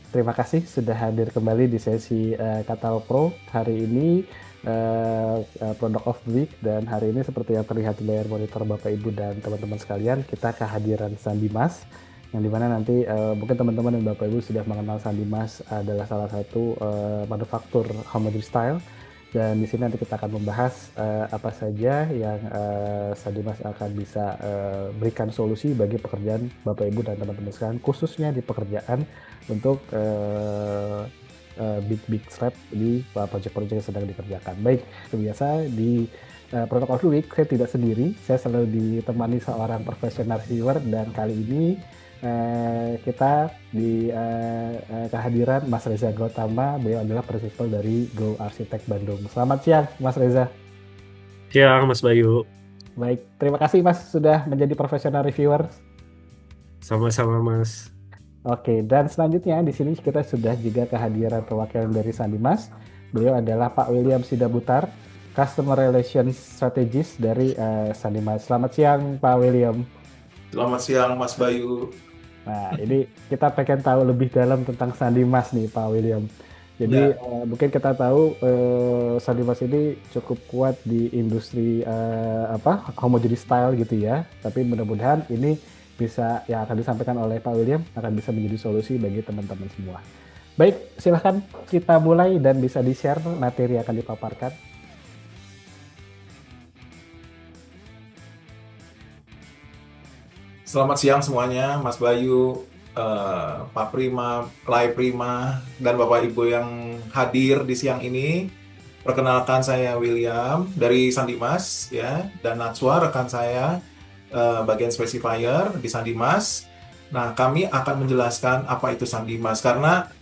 terima kasih sudah hadir kembali di sesi Katal Pro. Hari ini Product of the Week, dan hari ini seperti yang terlihat di layar monitor Bapak Ibu dan teman-teman sekalian, kita kehadiran Sandi Mas, yang dimana nanti mungkin teman-teman dan Bapak Ibu sudah mengenal Sandi Mas adalah salah satu manufaktur homemade style. Dan di sini nanti kita akan membahas apa saja yang Sadimas akan bisa berikan solusi bagi pekerjaan Bapak Ibu dan teman-teman sekalian, khususnya di pekerjaan untuk big slab di proyek-proyek yang sedang dikerjakan. Baik, biasa di Product of the Week saya tidak sendiri, saya selalu ditemani seorang profesional reviewer, dan kali ini kita di kehadiran Mas Reza Gautama. Beliau adalah prinsipal dari Go Arsitek Bandung. Selamat siang, Mas Reza. Siang, Mas Bayu. Baik, terima kasih Mas sudah menjadi profesional reviewer. Sama-sama, Mas. Oke, dan selanjutnya di sini kita sudah juga kehadiran perwakilan dari Sandi Mas. Beliau adalah Pak William Sidabutar, Customer Relations Strategist dari Sandi Mas. Selamat siang, Pak William. Selamat siang, Mas Bayu. Nah, ini kita pengen tahu lebih dalam tentang Sandi Mas nih, Pak William. Jadi Ya, mungkin kita tahu Sandi Mas ini cukup kuat di industri homogeny style gitu ya. Tapi mudah-mudahan ini bisa, yang akan disampaikan oleh Pak William akan bisa menjadi solusi bagi teman-teman semua. Baik, silahkan kita mulai dan bisa di-share materi yang akan dipaparkan. selamat siang semuanya, Mas Bayu, Pak Prima, Lai Prima, dan Bapak Ibu yang hadir di siang ini. Perkenalkan, saya William dari Sandimas, ya, dan Natswa rekan saya bagian specifier di Sandimas. Nah, kami akan menjelaskan apa itu Sandimas karena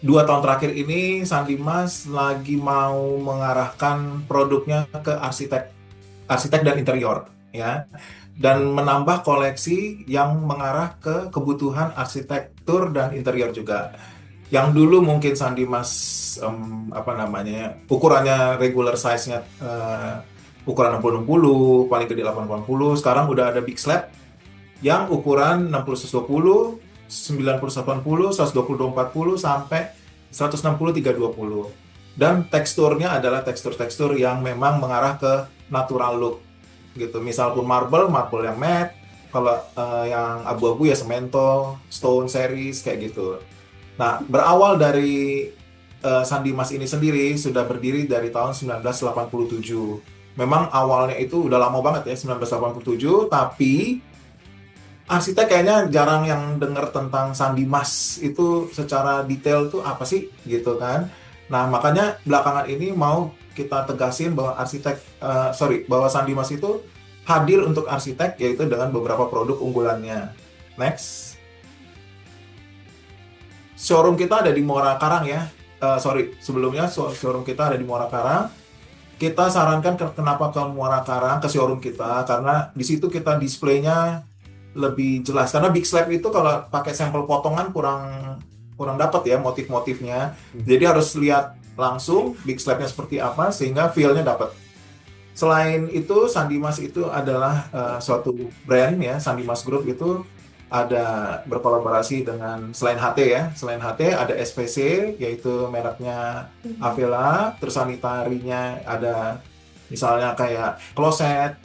2 tahun terakhir ini Sandimas lagi mau mengarahkan produknya ke arsitek dan interior, ya, dan menambah koleksi yang mengarah ke kebutuhan arsitektur dan interior juga. Yang dulu mungkin Sandimas ukurannya regular size-nya ukuran 60-60, paling gede 80-80. Sekarang udah ada big slab yang ukuran 60-120, 90-80, 120-240 sampai 160-320. Dan teksturnya adalah tekstur-tekstur yang memang mengarah ke natural look gitu. Misal pun marble yang matte, kalau yang abu-abu ya cemento, stone series kayak gitu. Nah, berawal dari Sandimas ini sendiri sudah berdiri dari tahun 1987. Memang awalnya itu udah lama banget ya, 1987, tapi arsitek kayaknya jarang yang dengar tentang Sandimas itu secara detail tuh apa sih gitu kan. Nah, makanya belakangan ini mau kita tegasin bahwa bahwa Sandimas itu hadir untuk arsitek, yaitu dengan beberapa produk unggulannya. Next. Showroom kita ada di Muara Karang ya. Sebelumnya showroom kita ada di Muara Karang. Kita sarankan kenapa ke Muara Karang, ke showroom kita, karena di situ kita displaynya lebih jelas. Karena big slab itu kalau pakai sampel potongan kurang dapat ya motif-motifnya. Jadi harus lihat langsung big slabnya seperti apa sehingga feel-nya dapat. Selain itu, Sandimas itu adalah suatu brand ya. Sandimas Group itu ada berkolaborasi dengan selain HT ya. Selain HT ada SPC, yaitu mereknya Avela. Terus sanitarinya ada misalnya kayak Closet,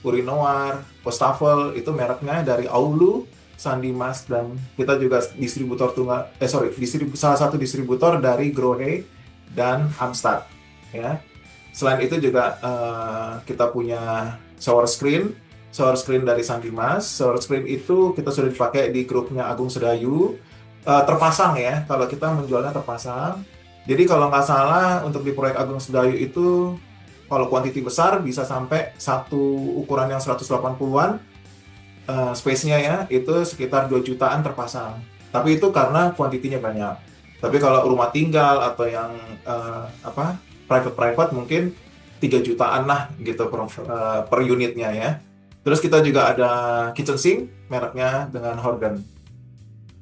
Urinoir, Postafel, itu mereknya dari Aulu, Sandimas, dan kita juga salah satu distributor dari Grohe dan Amstad ya. Selain itu juga kita punya shower screen dari Sandimas. Shower screen itu kita sudah dipakai di grupnya Agung Sedayu, terpasang ya, kalau kita menjualnya terpasang. Jadi kalau nggak salah untuk di proyek Agung Sedayu itu kalau kuantiti besar bisa sampai satu ukuran yang 180-an space-nya ya, itu sekitar 2 jutaan terpasang. Tapi itu karena kuantitinya banyak. Tapi kalau rumah tinggal atau yang private mungkin 3 jutaan lah gitu per unitnya ya. Terus kita juga ada kitchen sink mereknya dengan Horgan.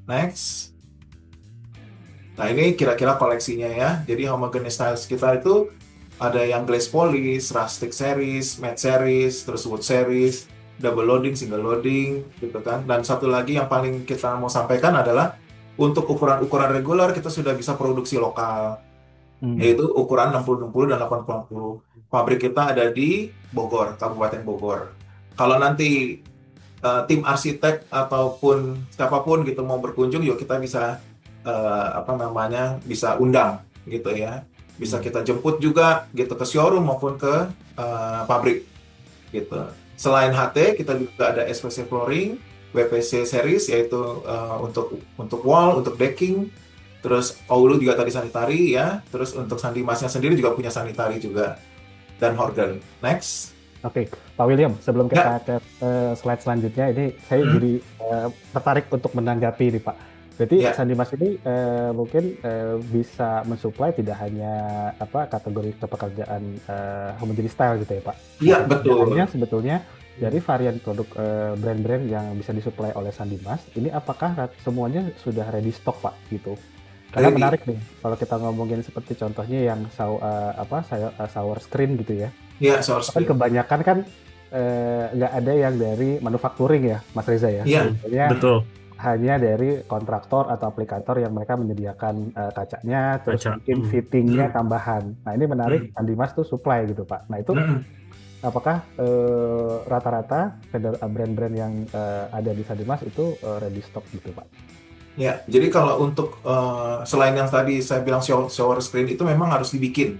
Next. Nah, ini kira-kira koleksinya ya. Jadi homogeneous styles kita itu ada yang glass polish, rustic series, matte series, terus wood series, double loading, single loading gitu kan. Dan satu lagi yang paling kita mau sampaikan adalah Untuk ukuran-ukuran reguler kita sudah bisa produksi lokal, Hmm. yaitu ukuran 60-60 dan 80-80. Pabrik kita ada di Bogor, Kabupaten Bogor. Kalau nanti tim arsitek ataupun siapapun gitu mau berkunjung, yuk kita bisa bisa undang gitu ya. Bisa kita jemput juga gitu ke showroom maupun ke pabrik gitu. Selain HT, kita juga ada SPC flooring, WPC series yaitu untuk wall, untuk decking. Terus Oulu juga tadi sanitary ya. Terus untuk Sandimasnya sendiri juga punya sanitary juga dan Horgan. Next. Oke, Pak William, sebelum Ya. kita ke slide selanjutnya, ini saya Hmm. jadi tertarik untuk menanggapi nih Pak. Berarti Ya. Sandimas ini mungkin bisa mensuplai tidak hanya kategori kepekerjaan menjadi style gitu ya Pak. Iya, Tapi betul. pertanyaannya sebetulnya dari varian produk brand-brand yang bisa disuplai oleh Sandimas, ini apakah semuanya sudah ready stock Pak gitu? Karena Ready. menarik nih, kalau kita ngomongin seperti contohnya yang shower screen gitu ya. Iya, source Kan screen. kebanyakan kan nggak ada yang dari manufacturing ya, Mas Reza ya. Iya. Sebenarnya Betul. hanya dari kontraktor atau aplikator yang mereka menyediakan kacanya, terus Kaca. mungkin fittingnya Hmm. tambahan. Nah ini menarik, Hmm. Sandimas tuh supply gitu Pak. Nah itu Hmm. apakah rata-rata brand-brand yang ada di Sandimas itu ready stock gitu Pak? Ya, jadi kalau untuk selain yang tadi saya bilang shower screen itu memang harus dibikin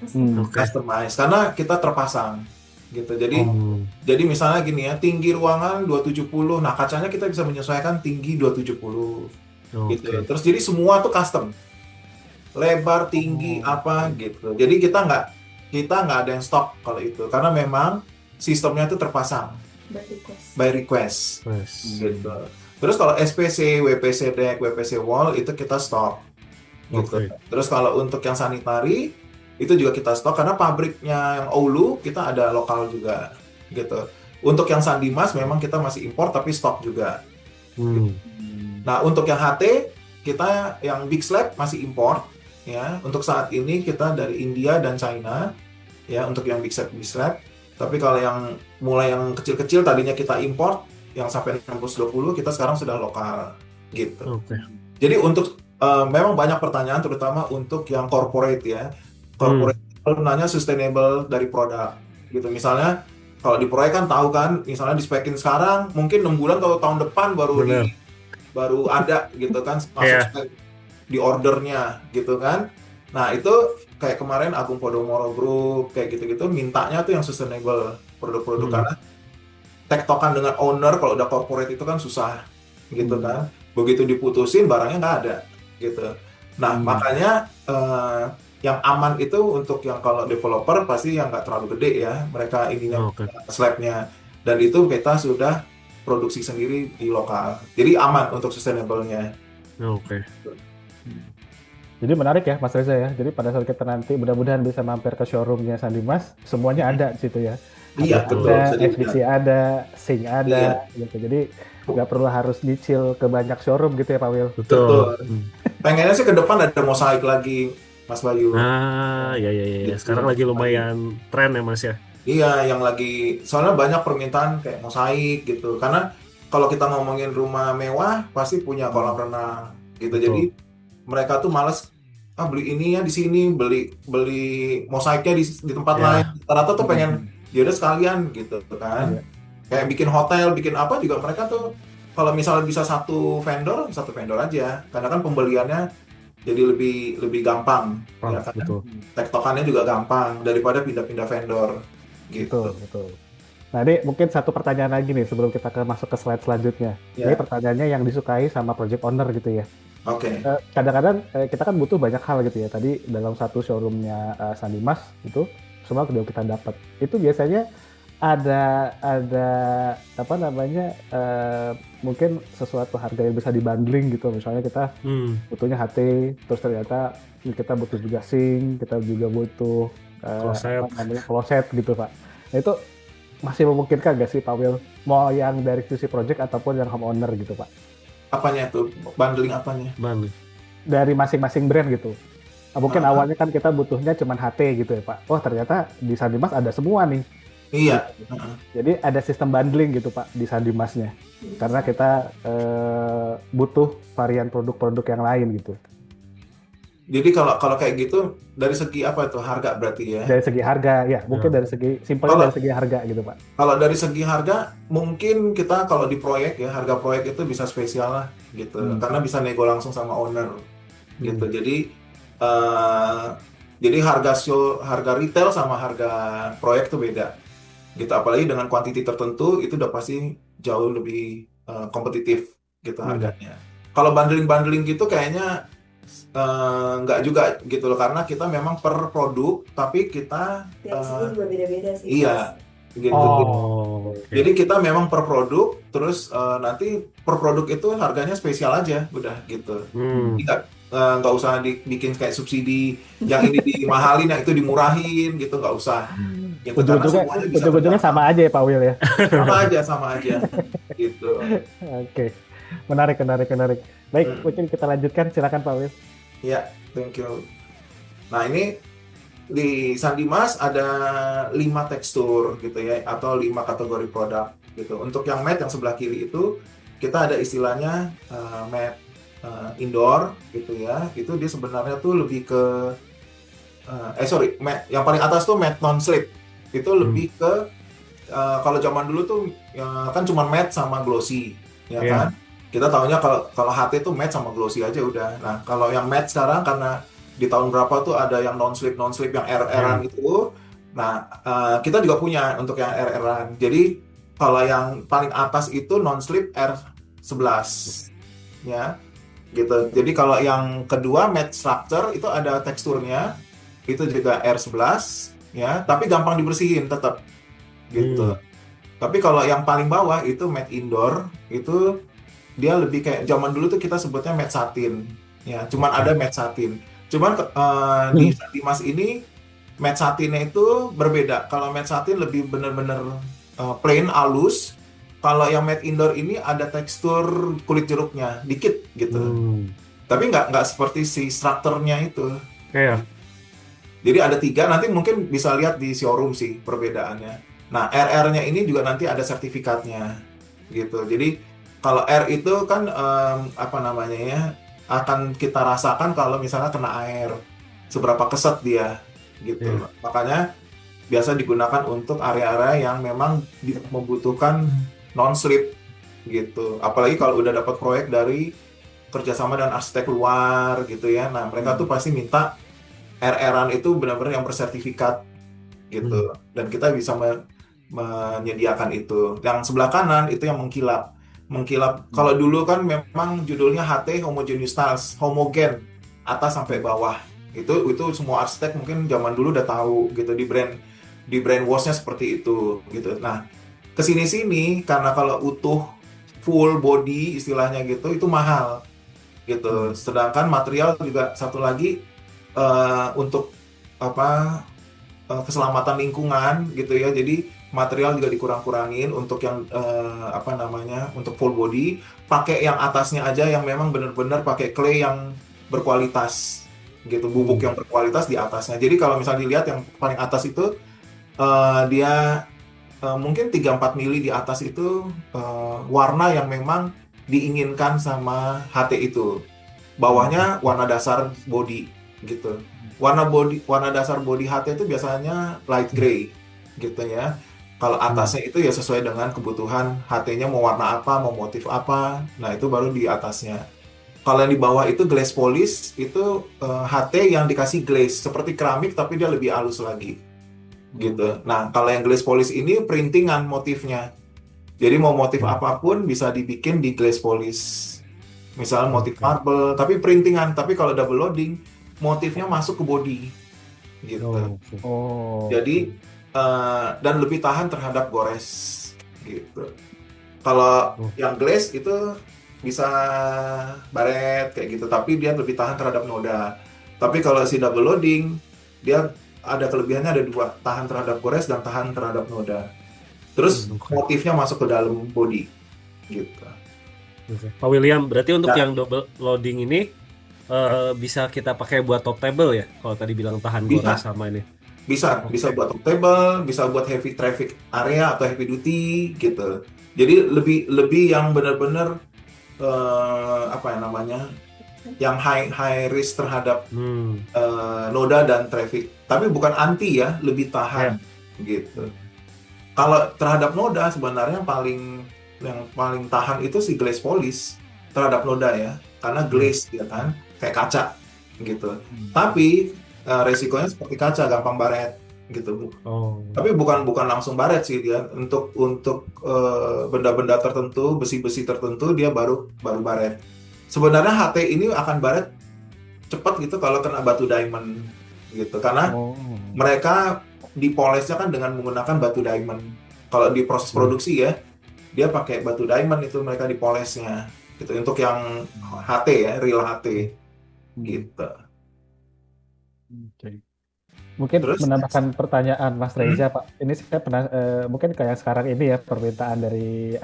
Oke. customize karena kita terpasang gitu. Jadi misalnya gini ya, tinggi ruangan 270. Nah, kacanya kita bisa menyesuaikan tinggi 270 gitu. Oke. Terus jadi semua tuh custom. Lebar, tinggi apa gitu. Jadi kita nggak ada yang stok kalau itu karena memang sistemnya tuh terpasang by request Yes. gitu. Terus kalau SPC, WPC deck, WPC wall itu kita stok gitu. Oke. Terus kalau untuk yang sanitary itu juga kita stok karena pabriknya yang Oulu kita ada lokal juga gitu. Untuk yang Sandimas memang kita masih impor tapi stok juga. Hmm. Nah, untuk yang HT kita yang Big Slab masih impor ya. Untuk saat ini kita dari India dan China ya untuk yang Big Slab. Tapi kalau yang mulai yang kecil-kecil tadinya kita impor yang sampai 60-20 kita sekarang sudah lokal gitu. Oke. Jadi untuk memang banyak pertanyaan terutama untuk yang corporate ya. Corporate kalau nanya sustainable dari produk gitu. Misalnya kalau di proyek kan tahu kan, misalnya di spekin sekarang mungkin 6 bulan atau tahun depan Benar. baru ada gitu kan masuk Iya. spek di ordernya gitu kan. Nah, itu kayak kemarin Agung Podomoro Group kayak gitu-gitu mintanya tuh yang sustainable produk-produk karena tektokan dengan owner kalau udah corporate itu kan susah gitu kan. Begitu diputusin barangnya nggak ada gitu. Nah, makanya yang aman itu untuk yang kalau developer pasti yang nggak terlalu gede ya. Mereka ininya Oke. slabnya. Dan itu kita sudah produksi sendiri di lokal. Jadi aman untuk sustainable-nya. Oke. Jadi menarik ya Mas Reza ya. Jadi pada saat kita nanti mudah-mudahan bisa mampir ke showroomnya Sandimas, semuanya ada di situ ya. Iya, HPC betul. ada, Jadi SPC ada, Sing ada, Iya. gitu. Jadi nggak perlu harus nyicil ke banyak showroom gitu ya Pak Wil. Betul. Betul. Pengennya sih ke depan ada mosaik lagi, Mas Bayu. Ah, ya. Gitu. Sekarang lagi lumayan tren ya Mas ya. Iya, yang lagi soalnya banyak permintaan kayak mosaik gitu. Karena kalau kita ngomongin rumah mewah pasti punya kolam renang gitu. Betul. Jadi mereka tuh males beli ini ya di sini, beli mosaiknya di tempat Ya. lain. Rata-rata tuh pengen ya udah sekalian gitu kan. Iya. Kayak bikin hotel, bikin apa juga mereka tuh kalau misalnya bisa satu vendor aja. Karena kan pembeliannya jadi lebih gampang. Ya kan? Betul. Tektokannya juga gampang daripada pindah-pindah vendor gitu. Betul. Nah ini mungkin satu pertanyaan lagi nih sebelum kita masuk ke slide selanjutnya. Ya. Ini pertanyaannya yang disukai sama project owner gitu ya. Oke. Kadang-kadang kita kan butuh banyak hal gitu ya. Tadi dalam satu showroomnya Sandimas itu semua udah kita dapat. Itu biasanya ada apa namanya mungkin sesuatu harga yang bisa dibundling gitu. Misalnya kita butuhnya HT, terus ternyata kita butuh juga sink, kita juga butuh closet gitu Pak. Nah itu masih memungkinkan nggak sih Pak Wil? Mau yang dari sisi project ataupun yang homeowner gitu Pak? Apanya tuh? Bundling apanya? Dari masing-masing brand gitu. Mungkin awalnya kan kita butuhnya cuma HT gitu ya Pak. Oh ternyata di Sandimas ada semua nih. Iya. gitu. Jadi ada sistem bundling gitu Pak di Sandimasnya. Karena kita butuh varian produk-produk yang lain gitu. Jadi kalau kalau kayak gitu dari segi apa itu harga berarti ya? Dari segi harga, ya mungkin Ya. dari segi simpelnya Kalau dari segi harga gitu Pak. kalau dari segi harga mungkin kita kalau di proyek ya harga proyek itu bisa spesial lah gitu Hmm. karena bisa nego langsung sama owner gitu. Hmm. Eh, jadi harga retail sama harga proyek itu beda gitu. Apalagi dengan kuantiti tertentu itu udah pasti jauh lebih kompetitif gitu Hmm. harganya. Kalau bundling-bundling gitu kayaknya nggak juga gitu loh karena kita memang per produk tapi kita Tiap sini juga beda-beda sih. iya gitu. Oh, oke. Jadi kita memang per produk, terus nanti per produk itu harganya spesial aja, udah gitu. Hmm. Jadi nggak usah dibikin kayak subsidi, yang ini dimahalin, yang itu dimurahin, gitu nggak usah. Gitu karena Ujung-ujungnya semuanya bisa ujung-ujungnya sama terjangkau. aja ya Pak Will ya. Sama aja, gitu. Oke. Menarik, menarik, menarik. Baik, Hmm. mungkin kita lanjutkan. Silakan Pak Will. Ya, thank you. Nah ini di Sandimas ada 5 tekstur gitu ya, atau 5 kategori produk gitu. Untuk yang matte yang sebelah kiri itu kita ada istilahnya matte indoor gitu ya. Itu dia sebenarnya tuh lebih ke matte yang paling atas tuh matte non slip. Itu lebih ke kalau zaman dulu tuh kan cuma matte sama glossy ya Iya. kan. Kita tahunya kalau HT tuh matte sama glossy aja udah. Nah, kalau yang matte sekarang karena di tahun berapa tuh ada yang non slip yang RR-an itu. Nah, kita juga punya untuk yang RR-an. Jadi kalau yang paling atas itu non slip R11 ya. Gitu. Jadi kalau yang kedua matte structure itu ada teksturnya. Itu juga R11 ya, tapi gampang dibersihin tetap gitu. Tapi kalau yang paling bawah itu matte indoor itu dia lebih kayak zaman dulu tuh kita sebutnya matte satin ya, cuman ada matte satin. Cuman di Sandimas ini matte satinnya itu berbeda. Kalau matte satin lebih bener-bener plain halus. Kalau yang matte indoor ini ada tekstur kulit jeruknya dikit gitu. Tapi nggak seperti si strukturnya itu. Iya. Jadi ada 3, nanti mungkin bisa lihat di showroom sih perbedaannya. Nah, RR-nya ini juga nanti ada sertifikatnya, gitu. Jadi kalau R itu kan apa namanya ya, akan kita rasakan kalau misalnya kena air, seberapa keset dia, gitu. Makanya biasa digunakan untuk area-area yang memang membutuhkan non-slip, gitu. Apalagi kalau udah dapat proyek dari kerjasama dengan arsitek luar, gitu ya. Nah, mereka tuh pasti minta RR-an itu benar-benar yang bersertifikat gitu, dan kita bisa menyediakan itu. Yang sebelah kanan itu yang mengkilap. Kalau dulu kan memang judulnya HT Homogeneous Tiles, homogen atas sampai bawah. Itu semua arsitek mungkin zaman dulu udah tahu gitu, di brainwash-nya seperti itu gitu. Nah, kesini-sini karena kalau utuh full body istilahnya gitu itu mahal gitu. Sedangkan material juga satu lagi untuk keselamatan lingkungan gitu ya, jadi material juga dikurang-kurangin untuk yang untuk full body, pakai yang atasnya aja yang memang benar-benar pakai clay yang berkualitas gitu, bubuk yang berkualitas di atasnya. Jadi kalau misalnya dilihat yang paling atas itu dia mungkin 3-4 mili di atas itu warna yang memang diinginkan sama HT itu, bawahnya warna dasar body gitu. Warna dasar body HT itu biasanya light gray gitu ya. Kalau atasnya itu ya sesuai dengan kebutuhan HT-nya, mau warna apa, mau motif apa. Nah, itu baru di atasnya. Kalau yang di bawah itu glass polish, itu HT yang dikasih glaze seperti keramik tapi dia lebih halus lagi gitu. Nah, kalau yang glass polish ini printingan motifnya. Jadi mau motif apapun bisa dibikin di glass polish. Misalnya motif marble tapi printingan, tapi kalau double loading motifnya masuk ke body gitu. Jadi dan lebih tahan terhadap gores gitu. Kalau yang glaze itu bisa baret kayak gitu, tapi dia lebih tahan terhadap noda. Tapi kalau si double loading dia ada kelebihannya, ada 2, tahan terhadap gores dan tahan terhadap noda. Terus motifnya masuk ke dalam body gitu. Pak William, berarti untuk yang double loading ini bisa kita pakai buat top table ya? Kalau tadi bilang tahan gores sama ini. Bisa Oke. buat top table, bisa buat heavy traffic area atau heavy duty gitu. Jadi lebih lebih yang benar-benar apa ya namanya, yang high high risk terhadap Hmm. noda dan traffic. Tapi bukan anti ya, lebih tahan Ya. gitu. Kalau terhadap noda sebenarnya yang paling tahan itu si glaze polish terhadap noda ya, karena Ya. glaze ya kan, kayak kaca gitu. Hmm. Tapi resikonya seperti kaca, gampang baret gitu. Oh. Tapi bukan langsung baret sih dia. Untuk benda-benda tertentu, besi-besi tertentu dia baru baru baret. Sebenarnya HT ini akan baret cepat gitu kalau kena batu diamond gitu. Karena Oh. mereka dipolesnya kan dengan menggunakan batu diamond. Kalau di proses Hmm. produksi ya, dia pakai batu diamond itu mereka dipolesnya gitu. Untuk yang HT ya, real HT Hmm. gitu. Oke. Mungkin Terus next. menambahkan pertanyaan Mas Hmm, Reza, Pak. Ini saya pernah mungkin kayak sekarang ini ya permintaan dari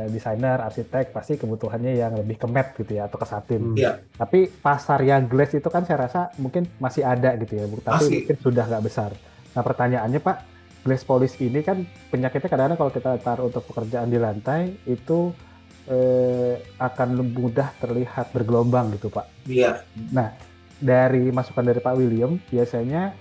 desainer, arsitek pasti kebutuhannya yang lebih ke matte gitu ya atau ke satin. Hmm. ya Tapi pasar yang glaze itu kan saya rasa mungkin masih ada gitu ya, tapi masih mungkin sudah nggak besar. Nah pertanyaannya Pak, glaze polish ini kan penyakitnya kadang-kadang kalau kita taruh untuk pekerjaan di lantai itu akan mudah terlihat bergelombang gitu Pak. ya Nah, dari masukan dari Pak William, biasanya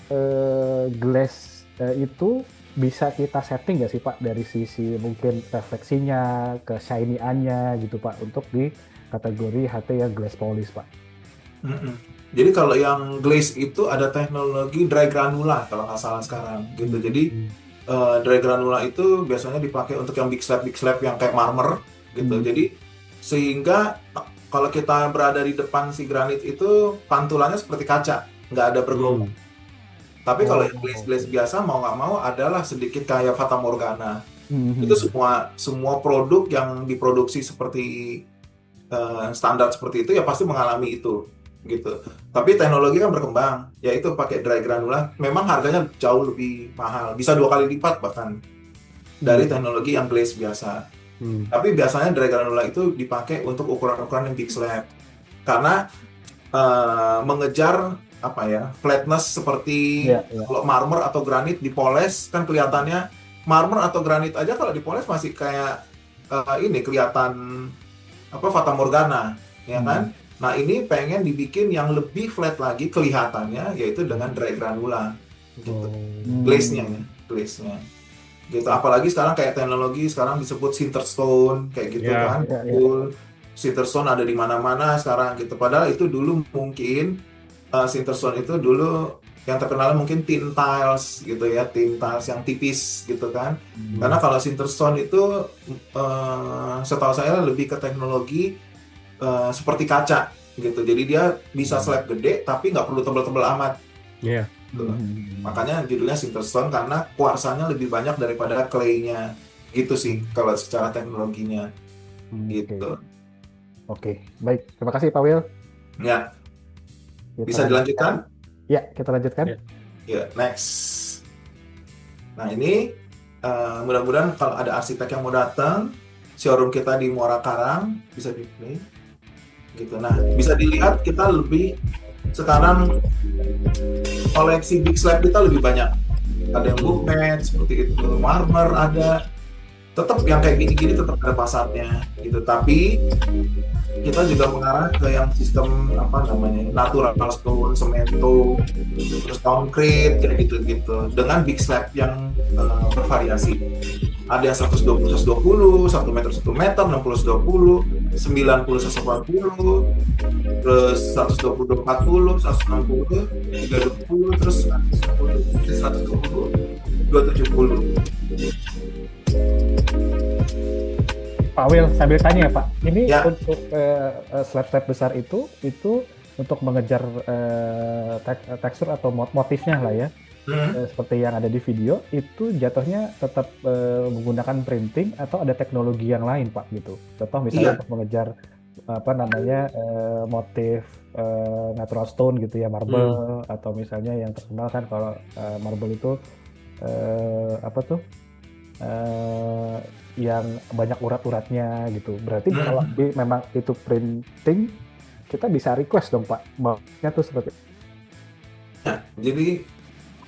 glass itu bisa kita setting nggak sih Pak dari sisi mungkin refleksinya, ke shiny-nya gitu Pak untuk di kategori HT yang glass polish Pak. Mm-mm. Jadi kalau yang glaze itu ada teknologi dry granula kalau nggak salah sekarang gitu. Hmm. Jadi Hmm. dry granula itu biasanya dipakai untuk yang big slab yang kayak marmer gitu. Hmm. Jadi sehingga kalau kita berada di depan si granit itu pantulannya seperti kaca, nggak ada bergelombang. Hmm. Tapi kalau Oh, yang oke. glaze biasa mau nggak mau adalah sedikit kayak fata morgana. Hmm, Itu hmm, semua semua produk yang diproduksi seperti standar seperti itu ya pasti mengalami itu gitu. Tapi teknologi kan berkembang, yaitu pakai dry granula. Memang harganya jauh lebih mahal, bisa 2 kali lipat bahkan dari hmm. teknologi yang glaze biasa. Hmm. Tapi biasanya dry granula itu dipakai untuk ukuran-ukuran yang big slab karena mengejar apa ya flatness seperti Ya, ya. kalau marmer atau granit dipoles kan kelihatannya marmer atau granit aja kalau dipoles masih kayak ini kelihatan apa fata morgana ya Hmm. kan. Nah ini pengen dibikin yang lebih flat lagi kelihatannya yaitu dengan dry granula gitu. Oh. Glaze-nya Hmm. ya, glaze-nya gitu. Apalagi sekarang kayak teknologi sekarang disebut sinterstone kayak gitu Ya. kan. Ya, ya. Full sinterstone ada di mana-mana sekarang gitu. Padahal itu dulu mungkin sinterstone itu dulu yang terkenal mungkin thin tiles gitu ya, thin tiles yang tipis gitu kan. Karena Hmm. kalau sinterstone itu setahu saya lebih ke teknologi seperti kaca gitu. Jadi dia bisa Hmm. slab gede tapi nggak perlu tebal-tebal amat. Ya. Gitu. Hmm. Makanya judulnya sinterstone karena kuarsanya lebih banyak daripada clay-nya. Gitu sih kalau secara teknologinya Oke. gitu. Oke, baik. Terima kasih Pak Will. Ya, Kita bisa lanjutkan. dilanjutkan? Ya, kita lanjutkan. Ya. Ya, next. Nah, ini mudah-mudahan kalau ada arsitek yang mau datang, showroom kita di Muara Karang bisa di play gitu. Nah, bisa dilihat kita lebih sekarang koleksi big slab kita lebih banyak. Ada yang Hmm. bookmat seperti itu, marmer ada. Tetap yang kayak gini-gini tetap ada pasarnya gitu. Tapi kita juga mengarah ke yang sistem apa namanya natural stone, semento, terus concrete kayak gitu-gitu dengan big slab yang bervariasi. Ada yang 120 120, 1 meter 1 meter, 60 120, 90 140, terus 120 240, 160, 320, terus 120, 270. Pak Will, sambil tanya ya Pak, ini Ya, untuk slab-slab besar itu untuk mengejar tekstur atau motifnya lah ya, hmm, seperti yang ada di video, itu jatuhnya tetap menggunakan printing atau ada teknologi yang lain Pak gitu. Contoh misalnya iya. untuk mengejar apa namanya motif natural stone gitu ya, Hmm. marble atau misalnya yang terkenal kan kalau marble itu apa tuh? eh, yang banyak urat-uratnya gitu. Berarti kalau Hmm. memang itu printing, kita bisa request dong Pak, maunya tuh seperti Jadi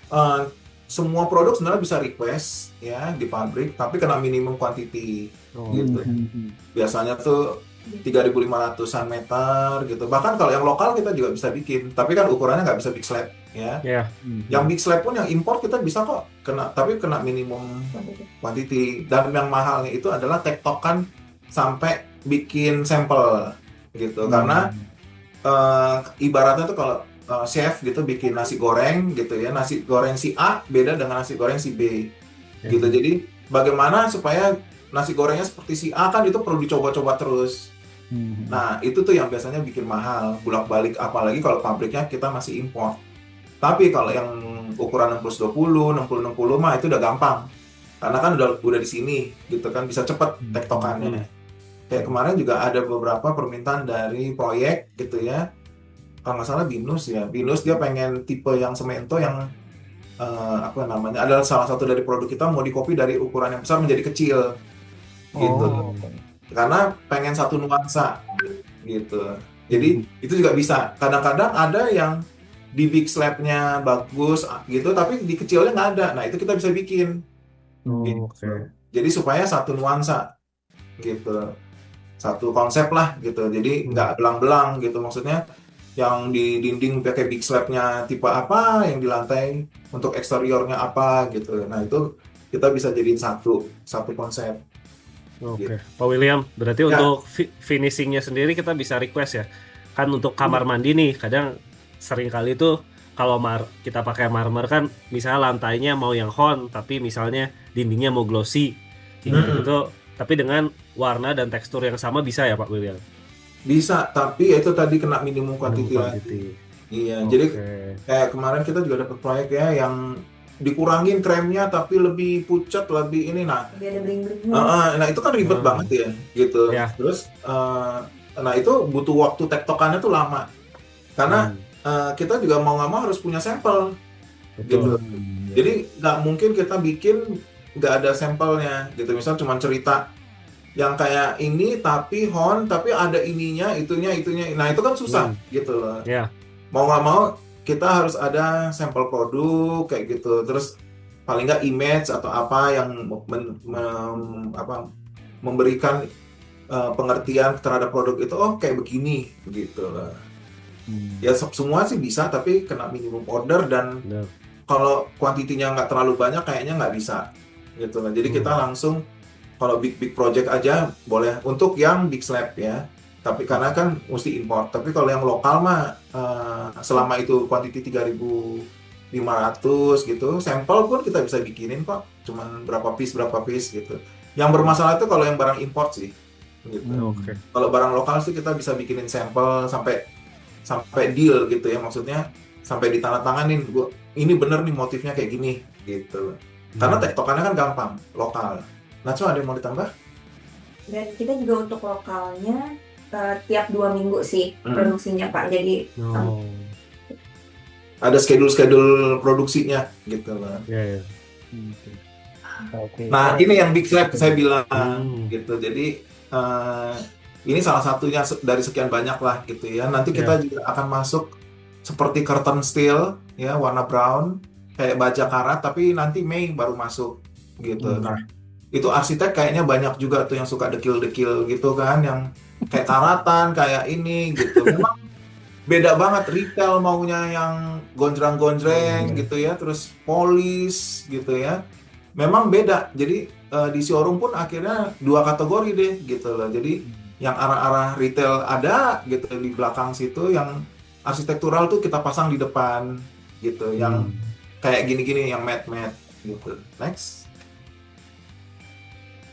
eh, semua produk sebenarnya bisa request ya di pabrik, tapi kena minimum quantity Oh, gitu. Biasanya tuh 3.500-an meter gitu. Bahkan kalau yang lokal kita juga bisa bikin, tapi kan ukurannya nggak bisa big slab ya. ya. Yang big slab pun yang import kita bisa kok kena, tapi kena minimum quantity. Dan yang mahalnya itu adalah tektokan sampai bikin sampel gitu. Karena ibaratnya tuh kalau chef gitu bikin nasi goreng gitu ya, nasi goreng si A beda dengan nasi goreng si B gitu. Jadi bagaimana supaya nasi gorengnya seperti si A kan itu perlu dicoba-coba terus. Nah, itu tuh yang biasanya bikin mahal, bolak-balik, apalagi kalau pabriknya kita masih import. Tapi kalau yang ukuran 60-20, 60-60 mah itu udah gampang. Karena kan udah di sini gitu kan, bisa cepet tektokannya. Kayak kemarin juga ada beberapa permintaan dari proyek gitu ya. Kalau nggak salah Binus ya. Binus dia pengen tipe yang semento yang apa namanya, adalah salah satu dari produk kita mau di-copy dari ukuran yang besar menjadi kecil gitu. Karena pengen satu nuansa gitu. Jadi itu juga bisa. Kadang-kadang ada yang di big slab-nya bagus gitu, tapi di kecilnya nggak ada. Nah itu kita bisa bikin gitu. Oke. Jadi supaya satu nuansa gitu, satu konsep lah gitu. Jadi nggak belang-belang gitu. Maksudnya yang di dinding pakai big slab-nya tipe apa, yang di lantai untuk eksteriornya apa gitu. Nah itu kita bisa jadiin satu konsep. Oke, Pak William, berarti Ya. untuk finishingnya sendiri kita bisa request ya. Kan untuk kamar mandi nih, kadang sering kali tuh kalau kita pakai marmer kan, misalnya lantainya mau yang hon, tapi misalnya dindingnya mau glossy, kayak gitu. Tapi dengan warna dan tekstur yang sama bisa ya Pak William? Bisa, tapi itu tadi kena minimum quantity lagi. Quantity. Iya, Oke. jadi kayak kemarin kita juga dapat proyek ya yang dikurangin kremnya tapi lebih pucat, lebih ini. Nah, Lebih ada bling-blingnya. nah itu kan ribet banget ya, gitu. Ya. Terus, nah itu butuh waktu tektokannya tuh lama. Karena kita juga mau nggak mau harus punya sampel, gitu. Jadi nggak mungkin kita bikin nggak ada sampelnya, gitu. Misal cuma cerita yang kayak ini tapi hon, tapi ada ininya, itunya. Nah itu kan susah, gitu loh. Ya. Mau nggak mau kita harus ada sampel produk kayak gitu, terus paling nggak image atau apa yang memberikan pengertian terhadap produk itu, oh kayak begini begitu lah. Ya semua sih bisa, tapi kena minimum order, dan kalau kuantitinya nggak terlalu banyak kayaknya nggak bisa gitu lah. Jadi kita langsung kalau big project aja boleh untuk yang big slab ya. Tapi karena kan mesti import. Tapi kalau yang lokal mah selama itu kuantiti 3.500 gitu, sampel pun kita bisa bikinin kok. Cuman berapa piece gitu. Yang bermasalah itu kalau yang barang import sih. Gitu. Oke. Kalau barang lokal sih kita bisa bikinin sampel sampai deal gitu ya, maksudnya sampai ditandatanganin, ini bener nih motifnya kayak gini gitu. Karena tektokannya kan gampang, lokal. Nah, ada yang mau ditambah? Dan kita juga untuk lokalnya tiap 2 minggu sih produksinya Pak. Jadi ada schedule produksinya gitu lah. Ya. Oke. Nah, ini yang big slab saya bilang gitu. Jadi ini salah satunya dari sekian banyak lah gitu ya. Nanti kita juga akan masuk seperti curtain steel ya, warna brown kayak baja karat, tapi nanti Mei baru masuk gitu. Nah, itu arsitek kayaknya banyak juga tuh yang suka dekil-dekil gitu kan, yang kayak karatan, kayak ini gitu. Memang beda banget, retail maunya yang gonjreng-gonjreng gitu ya, terus polis gitu ya. Memang beda. Jadi di showroom pun akhirnya 2 kategori deh gitu loh. Jadi yang arah-arah retail ada gitu di belakang situ, yang arsitektural tuh kita pasang di depan gitu, yang kayak gini-gini, yang matte gitu. Next.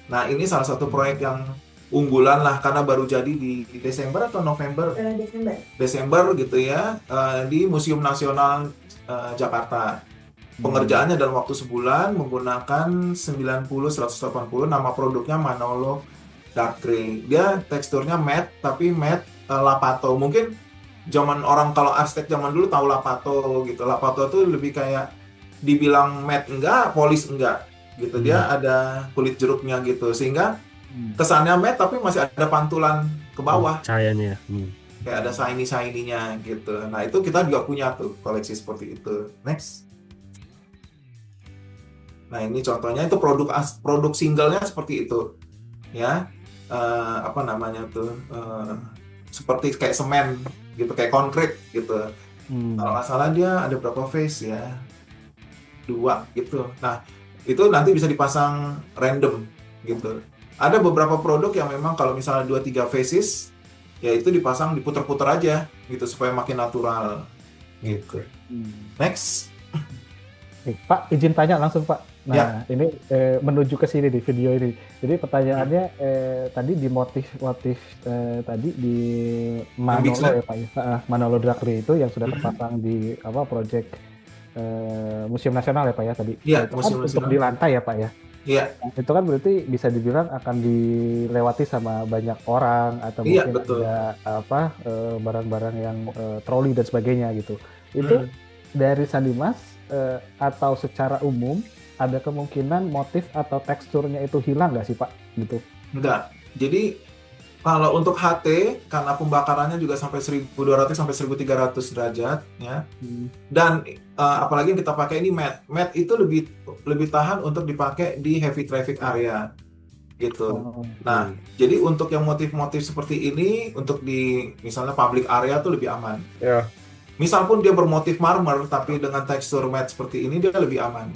Nah, ini salah satu proyek yang unggulan lah, karena baru jadi di Desember atau November? Desember gitu ya, di Museum Nasional Jakarta. Pengerjaannya dalam waktu sebulan menggunakan 90-180, nama produknya Manolo Dark Grey. Dia teksturnya matte, tapi matte Lapato. Mungkin zaman orang, kalau arsitek zaman dulu tahu Lapato gitu. Lapato tuh lebih kayak dibilang matte enggak, polis enggak gitu. Dia ada kulit jeruknya gitu, sehingga kesannya matte tapi masih ada pantulan ke bawah, cahayanya. kayak ada shiny-shiny-nya gitu. Nah itu kita juga punya tuh koleksi seperti itu. Next. Nah, ini contohnya itu produk singlenya seperti itu, ya. Apa namanya tuh? Seperti kayak semen gitu, kayak konkrit gitu. Kalau nggak salah dia ada berapa phase ya? 2 gitu. Nah, itu nanti bisa dipasang random gitu. Ada beberapa produk yang memang kalau misalnya 2-3 phases, ya itu dipasang diputer-puter aja gitu supaya makin natural gitu. Next. Pak, izin tanya langsung Pak. Ya. Nah, ini menuju ke sini di video ini. Jadi pertanyaannya tadi di motif tadi di Big Manolo Slap. ya Pak ya. Manolo Drakri itu yang sudah terpasang di project Museum Nasional ya Pak ya tadi. Iya, Itu kan Museum untuk Nasional. di lantai ya Pak ya. Iya, Nah, itu kan berarti bisa dibilang akan dilewati sama banyak orang atau iya mungkin betul. ada barang-barang yang troli dan sebagainya gitu. Itu Hmm. dari Sandimas atau secara umum ada kemungkinan motif atau teksturnya itu hilang nggak sih Pak? Gitu. Enggak. Jadi kalau untuk HT karena pembakarannya juga sampai 1200 sampai 1300 derajat ya. Dan apalagi yang kita pakai ini matte. Matte itu lebih tahan untuk dipakai di heavy traffic area gitu. Oh, Nah, jadi untuk yang motif-motif seperti ini untuk di misalnya public area tuh lebih aman. Ya. Misal pun dia bermotif marmer tapi dengan tekstur matte seperti ini dia lebih aman.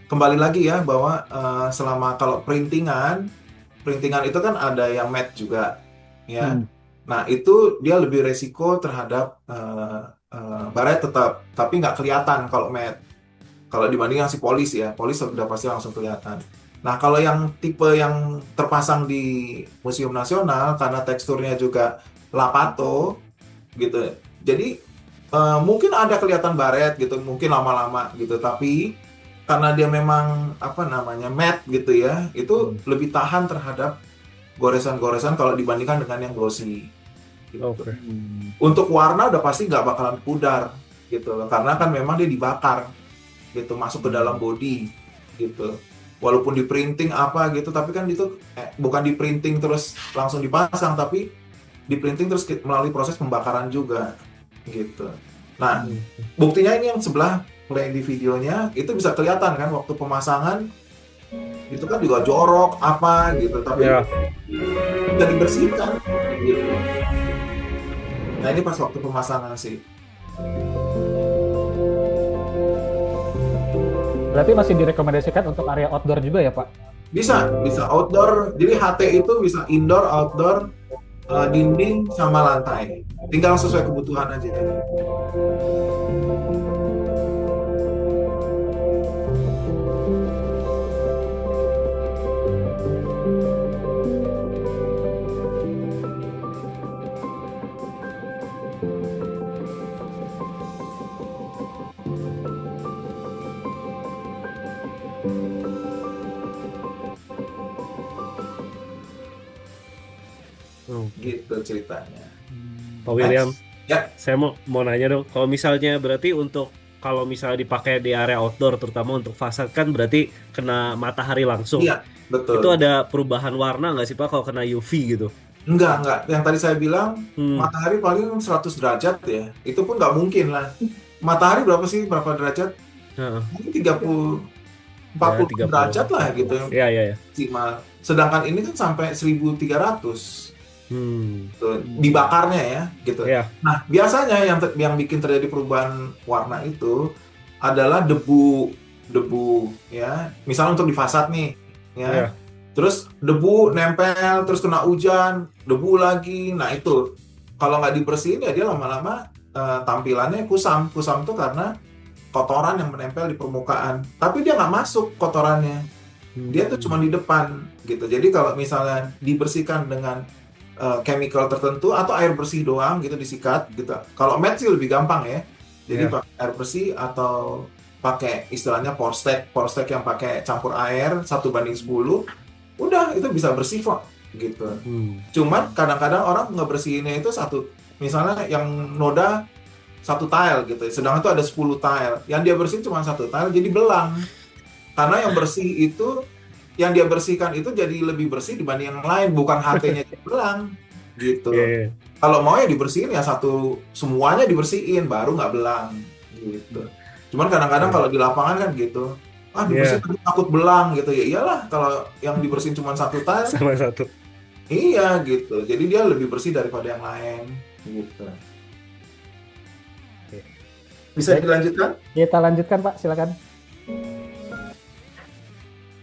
Kembali lagi ya bahwa selama kalau printingan itu kan ada yang matte juga ya. Nah, itu dia lebih resiko terhadap baret tetap, tapi nggak kelihatan kalau matte. Kalau dibanding yang si polis ya, polis sudah pasti langsung kelihatan. Nah, kalau yang tipe yang terpasang di Museum Nasional karena teksturnya juga lapato gitu. Jadi mungkin ada kelihatan baret gitu, mungkin lama-lama gitu, tapi karena dia memang apa namanya matte gitu ya, itu lebih tahan terhadap goresan-goresan kalau dibandingkan dengan yang glossy. Gitu. Oke. Untuk warna udah pasti nggak bakalan pudar gitu, karena kan memang dia dibakar gitu, masuk ke dalam body gitu. Walaupun di printing apa gitu, tapi kan itu bukan di printing terus langsung dipasang, tapi di printing terus melalui proses pembakaran juga gitu. Nah, buktinya ini yang sebelah play di videonya itu bisa kelihatan kan waktu pemasangan itu kan juga jorok apa gitu, tapi Ya. bisa dibersihkan gitu. Nah, ini pas waktu pemasangan sih. Berarti masih direkomendasikan untuk area outdoor juga ya Pak? Bisa outdoor. Jadi HT itu bisa indoor, outdoor, dinding sama lantai. Tinggal sesuai kebutuhan aja. Gitu ceritanya. Pak William, Ya. saya mau nanya dong, kalau misalnya berarti kalau misalnya dipakai di area outdoor, terutama untuk fasad kan berarti kena matahari langsung. Iya, betul. Itu ada perubahan warna nggak sih Pak kalau kena UV gitu? Enggak. Yang tadi saya bilang, matahari paling 100 derajat ya. Itu pun nggak mungkin lah. Matahari berapa derajat? Mungkin 30, 40 Ya, 30. derajat lah gitu. Iya. Sedangkan ini kan sampai 1300. Tuh, dibakarnya ya gitu. Iya. Nah, biasanya yang bikin terjadi perubahan warna itu adalah debu ya. Misalnya untuk di fasad nih ya. Iya. Terus debu nempel, terus kena hujan, debu lagi. Nah, itu kalau nggak dibersihin ya dia lama-lama tampilannya kusam. Kusam itu karena kotoran yang menempel di permukaan. Tapi dia nggak masuk kotorannya. Dia tuh cuma di depan gitu. Jadi kalau misalnya dibersihkan dengan chemical tertentu atau air bersih doang gitu disikat gitu. Kalau matte sih lebih gampang ya. Jadi pakai air bersih atau pakai istilahnya Porstek yang pakai campur air 1:10, udah itu bisa bersih kok gitu. Cuman kadang-kadang orang ngebersihinnya itu misalnya yang noda 1 tile gitu. Sedangkan itu ada 10 tile. Yang dia bersihin cuma 1 tile jadi belang. Karena yang bersih itu yang dia bersihkan itu jadi lebih bersih dibanding yang lain, bukan HT-nya jadi belang gitu. Kalau mau ya dibersihin ya semuanya dibersihin baru nggak belang gitu. Cuman kadang-kadang kalau di lapangan kan gitu, Ah, Iya, dibersihin tapi takut belang gitu ya. Iyalah, kalau yang dibersihin cuma satu tile, sama satu. iya gitu. Jadi dia lebih bersih daripada yang lain gitu. Oke. Bisa Baik, dilanjutkan? kita lanjutkan Pak, silakan.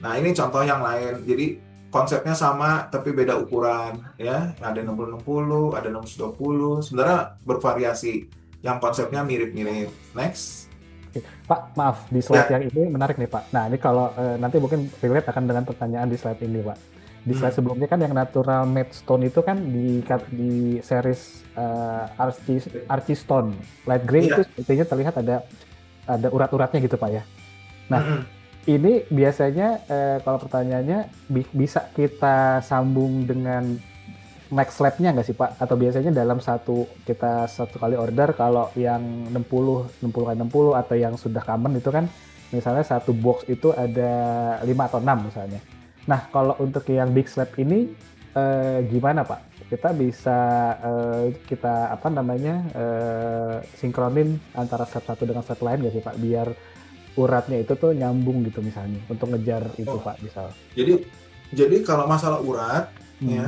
Nah, ini contoh yang lain. Jadi konsepnya sama tapi beda ukuran ya. Ada 60-60, ada 620. Sebenarnya bervariasi. Yang konsepnya mirip-mirip. Next. Oke. Pak, maaf, di slide Ya. yang ini menarik nih Pak. Nah, ini kalau nanti mungkin relate akan dengan pertanyaan di slide ini Pak. Di slide Hmm. sebelumnya kan yang natural matte stone itu kan di series Archie Stone. Light gray itu Iya. sepertinya terlihat ada urat-uratnya gitu Pak ya. Nah, Mm-mm. ini biasanya kalau pertanyaannya bisa kita sambung dengan next lab-nya nggak sih Pak? Atau biasanya dalam kita satu kali order kalau yang 60 kali 60 atau yang sudah common itu kan misalnya satu box itu ada 5 atau 6 misalnya. Nah, kalau untuk yang big slab ini gimana Pak? Kita bisa kita apa namanya sinkronin antara slab satu dengan slab lain nggak sih Pak? Biar uratnya itu tuh nyambung gitu misalnya untuk ngejar itu Oh, Pak misal. jadi kalau masalah urat Hmm. ya,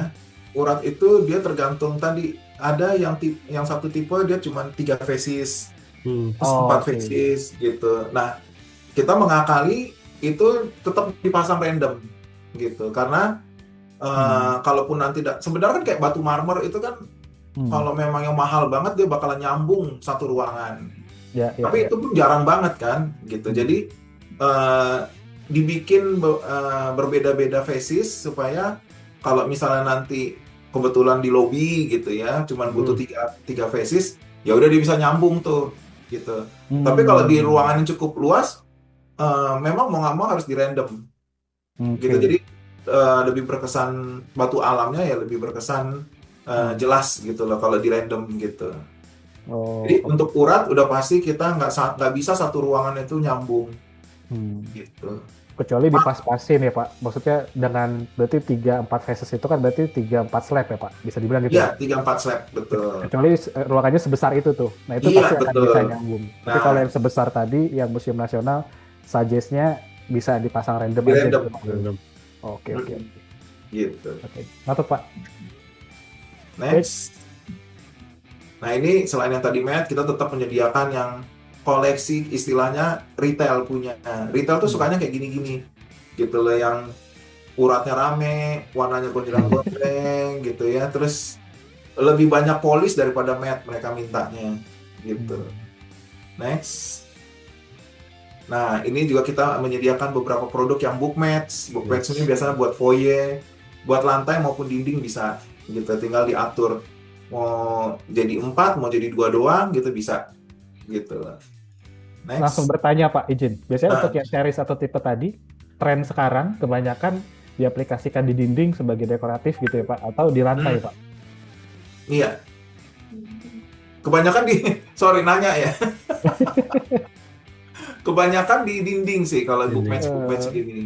urat itu dia tergantung tadi ada yang satu tipe dia cuma 3 faces, Hmm. terus Oh, 4 faces gitu. Nah, kita mengakali itu tetap dipasang random gitu karena Hmm. kalaupun nanti sebenarnya kan kayak batu marmer itu kan Hmm. kalau memang yang mahal banget dia bakalan nyambung satu ruangan. Ya, ya, Tapi ya. itu pun jarang banget kan gitu. Hmm. Jadi eh, dibikin berbeda-beda faces supaya kalau misalnya nanti kebetulan di lobby gitu ya, cuman butuh Hmm. tiga faces, ya udah dia bisa nyambung tuh gitu. Tapi kalau di Hmm. ruangan yang cukup luas, memang mau nggak mau harus di random gitu. Oke. Jadi lebih berkesan batu alamnya ya lebih berkesan Hmm. jelas gitu loh kalau di random gitu. Jadi Oh, oke. untuk urat udah pasti kita nggak bisa satu ruangan itu nyambung Hmm. gitu. Kecuali dipas-pasin ya Pak. Maksudnya dengan berarti 3-4 faces itu kan berarti 3-4 slab ya Pak. Bisa dibilang gitu Iya, ya. 3-4 slab betul. Kecuali ruangannya sebesar itu tuh. Nah itu Iya pasti akan betul. bisa nyambung. Tapi kalau Nah, yang sebesar tadi, yang Museum Nasional, suggest-nya bisa dipasang random di aja random. gitu Pak. Random. Oke, oke, Mm-mm. oke. Gitu. Oke. Ngatut Pak. Baik. Next. Nah ini selain yang tadi Matt, kita tetap menyediakan yang koleksi istilahnya retail punya. Nah, retail tuh Hmm. sukanya kayak gini-gini gitu loh yang uratnya rame, warnanya gonjreng-gonjreng gitu ya. Terus lebih banyak polis daripada matte mereka mintanya gitu. Hmm. Next. Nah, ini juga kita menyediakan beberapa produk yang book mats. Book mats ini Yes. biasanya buat foyer, buat lantai maupun dinding bisa gitu. Tinggal diatur mau jadi 4, mau jadi 2 doang gitu bisa gitu. Langsung Next. bertanya Pak, izin. Biasanya untuk Nah, yang series atau tipe tadi, tren sekarang kebanyakan diaplikasikan di dinding sebagai dekoratif gitu ya Pak, atau di lantai hmm, Pak. iya, kebanyakan di sorry nanya ya. Kebanyakan di dinding sih kalau book Ini. match Eh, gini.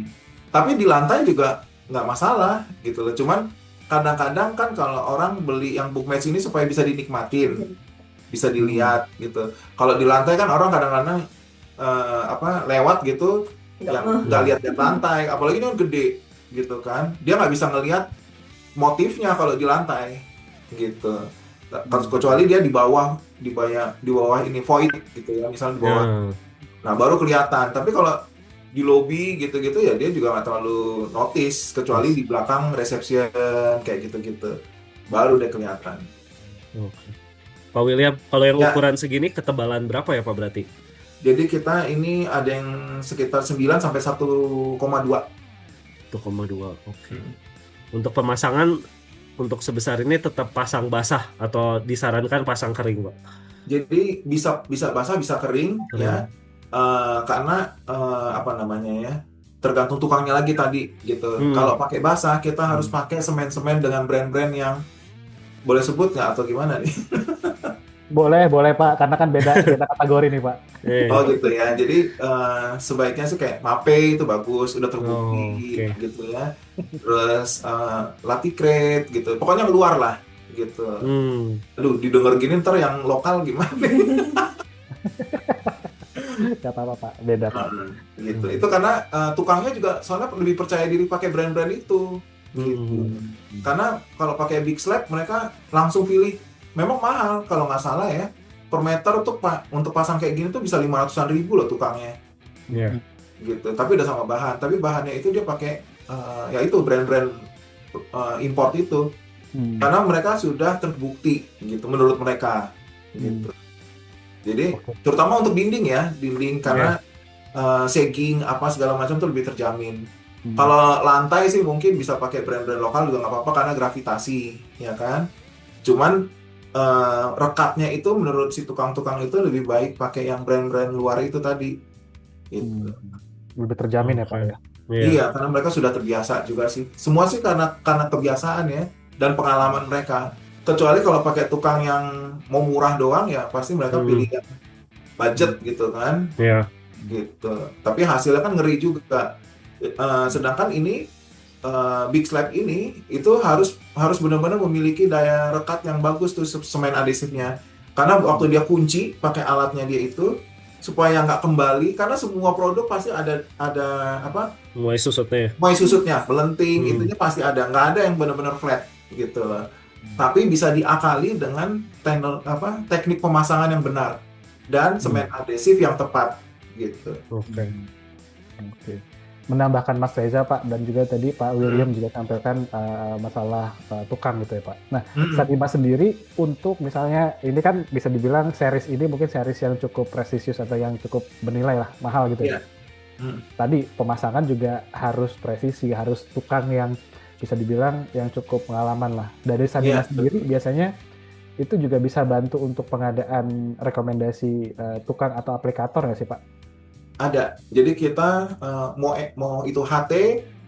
Tapi di lantai juga nggak masalah gitu loh. Cuman kadang-kadang kan kalau orang beli yang book match ini supaya bisa dinikmatin, bisa hmm. dilihat gitu. Kalau di lantai kan orang kadang-kadang lewat gitu Nggak yang mau. nggak lihat lantai, apalagi ini kan gede gitu kan. Dia nggak bisa ngelihat motifnya kalau di lantai gitu. Kecuali dia di bawah ini void gitu ya, misalnya di bawah. Ya. Nah, baru kelihatan. Tapi kalau di lobby gitu-gitu ya dia juga nggak terlalu notice kecuali Yes. di belakang reception kayak gitu-gitu. Baru deh kelihatan. Oke. Pak William, kalau yang Ya, ukuran segini ketebalan berapa ya Pak berarti? jadi kita ini ada yang sekitar 9 sampai 1,2. 1,2. Oke. Untuk pemasangan untuk sebesar ini tetap pasang basah atau disarankan pasang kering, Pak? Jadi bisa bisa basah, bisa kering Kering. ya. Karena apa namanya ya? Tergantung tukangnya lagi tadi gitu. Kalau pakai basah kita harus pakai semen-semen dengan brand-brand yang boleh sebut nggak atau gimana nih? Boleh, boleh Pak, karena kan beda beda kategori nih Pak. Oh Eh. gitu ya. Jadi sebaiknya sih kayak Mapei itu bagus, udah Oh, terbukti oke. gitu ya. Terus Laticrate gitu. Pokoknya luar lah gitu. Hmm. Aduh, didengar gini ntar yang lokal gimana? Nggak apa-apa Pak, beda Pak. Gitu. Itu karena tukangnya juga soalnya lebih percaya diri pakai brand-brand itu. Gitu. Karena kalau pakai Big Slab mereka langsung pilih. Memang mahal kalau nggak salah ya. Per meter untuk pasang kayak gini tuh bisa 500-an ribu loh tukangnya. Iya. Gitu. Tapi udah sama bahan. Tapi bahannya itu dia pakai ya itu brand-brand import itu. Karena mereka sudah terbukti gitu menurut mereka gitu. Jadi terutama untuk dinding ya, dinding karena sagging apa segala macam tuh lebih terjamin. Kalau lantai sih mungkin bisa pakai brand-brand lokal juga nggak apa-apa karena gravitasi, ya kan. Cuman rekatnya itu menurut si tukang-tukang itu lebih baik pakai yang brand-brand luar itu tadi. Gitu. Lebih terjamin ya Pak ya. Iya, karena mereka sudah terbiasa juga sih. Semua sih karena kebiasaan ya dan pengalaman mereka. Kecuali kalau pakai tukang yang mau murah doang ya pasti mereka pilih yang budget gitu kan. Iya. Gitu. Tapi hasilnya kan ngeri juga. Sedangkan ini Big Slab ini itu harus benar-benar memiliki daya rekat yang bagus tuh semen adesifnya. Karena waktu dia kunci pakai alatnya dia itu supaya nggak kembali karena semua produk pasti ada apa? Mulai susutnya, belenting, itunya pasti ada. Nggak ada yang benar-benar flat gitu loh. Tapi bisa diakali dengan teknik pemasangan yang benar dan semen adesif yang tepat gitu. Oke. Menambahkan Mas Reza Pak dan juga tadi Pak William juga sampaikan masalah tukang gitu ya Pak. Nah, Sandimas sendiri untuk misalnya ini kan bisa dibilang series ini mungkin series yang cukup prestisius atau yang cukup bernilai lah, mahal gitu ya. Tadi pemasangan juga harus presisi, harus tukang yang bisa dibilang yang cukup pengalaman lah. Dari Sandimas sendiri biasanya itu juga bisa bantu untuk pengadaan rekomendasi tukang atau aplikator nggak sih Pak? Ada. Jadi kita mau itu HT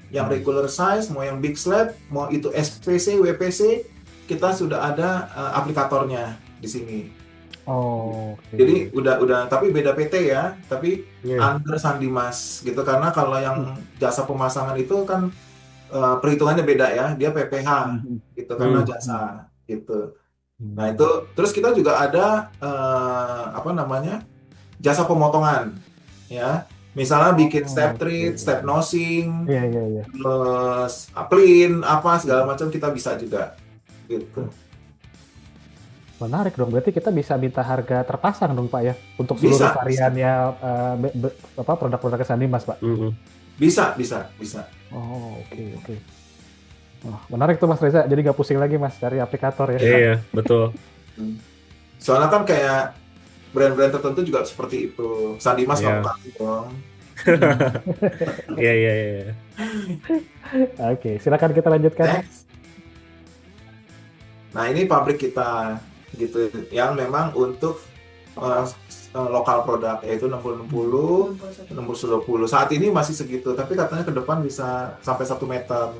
yang regular size, mau yang big slab, mau itu SPC, WPC, kita sudah ada aplikatornya di sini. Jadi udah tapi beda PT ya, tapi under Sandimas gitu karena kalau yang jasa pemasangan itu kan perhitungannya beda ya, dia PPH gitu karena jasa gitu. Nah itu terus kita juga ada jasa pemotongan. Ya, misalnya bikin step treat, step nosing, terus clean, apa segala macam kita bisa juga, gitu. Menarik dong, berarti kita bisa minta harga terpasang dong Pak ya, untuk seluruh variannya produk-produk Sandimas Pak. Bisa. Oke. Menarik tuh Mas Reza, jadi nggak pusing lagi Mas cari aplikator ya. Iya, betul. Soalnya kan kayak brand-brand tertentu juga seperti itu. Sandimas nggak kasih dong. Iya. Oke, silakan kita lanjutkan. Nah ini pabrik kita gitu, yang memang untuk lokal produk yaitu 60-60, 60-20. Saat ini masih segitu, tapi katanya ke depan bisa sampai 1 meter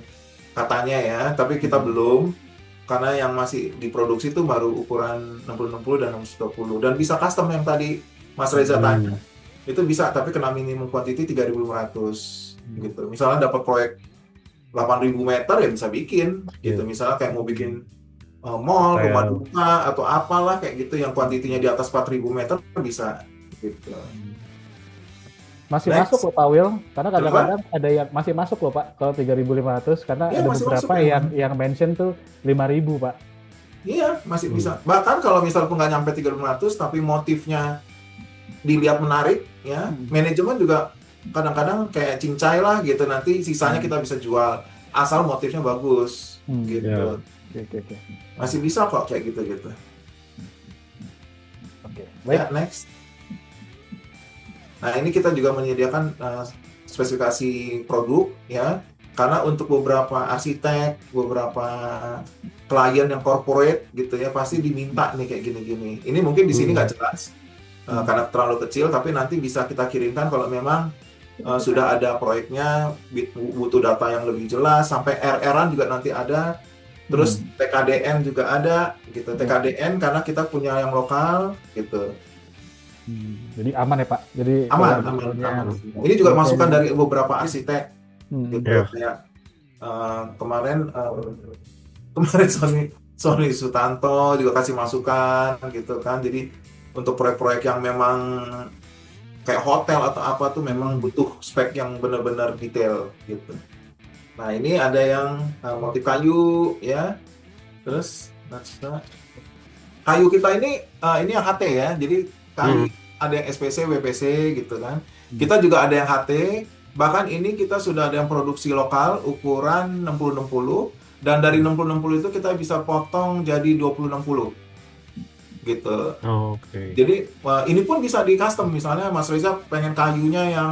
katanya ya. Tapi kita belum. Karena yang masih diproduksi itu baru ukuran 60-60 dan 60-20 dan bisa custom yang tadi Mas Reza tanya. Itu bisa tapi kena minimum quantity 3.500 gitu. Misalnya dapat proyek 8.000 meter ya bisa bikin gitu. Misalnya kayak mau bikin mall, rumah duka atau apalah kayak gitu yang kuantitinya di atas 4.000 meter bisa gitu. Masih masuk loh Pak Will, karena kadang-kadang ada yang masih masuk loh Pak kalau 3.500 karena ada beberapa yang mention tuh 5.000 Pak. Iya, masih bisa. Bahkan kalau misalnya nggak nyampe 3.500 tapi motifnya dilihat menarik ya, manajemen juga kadang-kadang kayak cincai lah gitu, nanti sisanya kita bisa jual asal motifnya bagus gitu. Oke. Masih bisa kok kayak gitu-gitu. Oke. Ya, next. Nah ini kita juga menyediakan spesifikasi produk ya, karena untuk beberapa arsitek, beberapa klien yang corporate gitu ya pasti diminta nih kayak gini-gini. Ini mungkin di sini nggak jelas karena terlalu kecil, tapi nanti bisa kita kirimkan kalau memang sudah ada proyeknya, butuh data yang lebih jelas, sampai RR-an juga nanti ada, terus TKDN juga ada gitu. TKDN karena kita punya yang lokal gitu. Jadi aman ya Pak. Jadi aman. Ini juga masukan dari beberapa arsitek. Gitu. Kayak kemarin Sony Sutanto juga kasih masukan gitu kan. Jadi untuk proyek-proyek yang memang kayak hotel atau apa tuh memang butuh spek yang benar-benar detail gitu. Nah, ini ada yang motif kayu ya. Terus kayu kita ini yang HT ya. Jadi kayu ada yang SPC, WPC gitu kan. Kita juga ada yang HT. Bahkan ini kita sudah ada yang produksi lokal ukuran 60-60 dan dari 60-60 itu kita bisa potong jadi 20-60 gitu. Oke. Jadi ini pun bisa di custom, misalnya Mas Reza pengen kayunya yang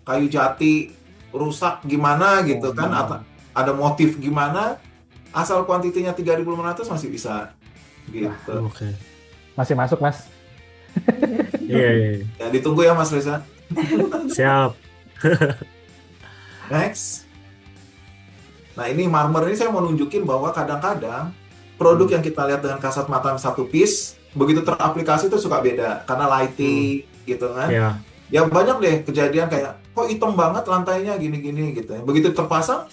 kayu jati rusak gimana gitu kan, atau ada motif gimana, asal kuantitinya 3.500 masih bisa gitu. Oke. Masih masuk, Mas. Iya. Ya, ditunggu ya Mas Reza. Siap. Next. Nah, ini marmer ini saya mau nunjukin bahwa kadang-kadang produk yang kita lihat dengan kasat mata satu piece, begitu teraplikasi itu suka beda karena lighting gitu kan. Iya. Ya banyak deh kejadian kayak kok hitam banget lantainya gini-gini gitu. Begitu terpasang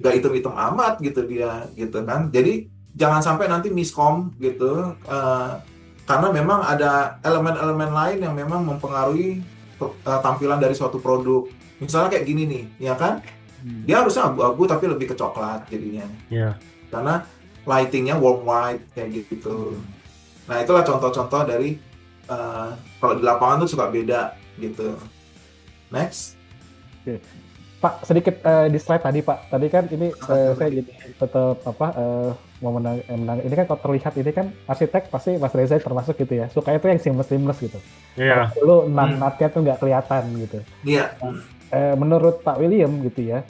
nggak hitam-hitam amat gitu dia gitu kan. Jadi jangan sampai nanti miskom gitu, karena memang ada elemen-elemen lain yang memang mempengaruhi tampilan dari suatu produk. Misalnya kayak gini nih, ya kan? Dia harusnya abu-abu tapi lebih ke coklat jadinya. Iya. Karena lightingnya warm white kayak gitu. Nah, itulah contoh-contoh dari kalau di lapangan tuh suka beda gitu. Next. Oke. Pak, sedikit di slide tadi Pak. Tadi kan ini saya jadi tetap mau menang. Ini kan kalau terlihat ini kan arsitek pasti Mas Reza termasuk gitu ya. Suka itu yang seamless gitu. Iya. Dulu natnya tuh nggak kelihatan gitu. Iya. Menurut Pak William gitu ya.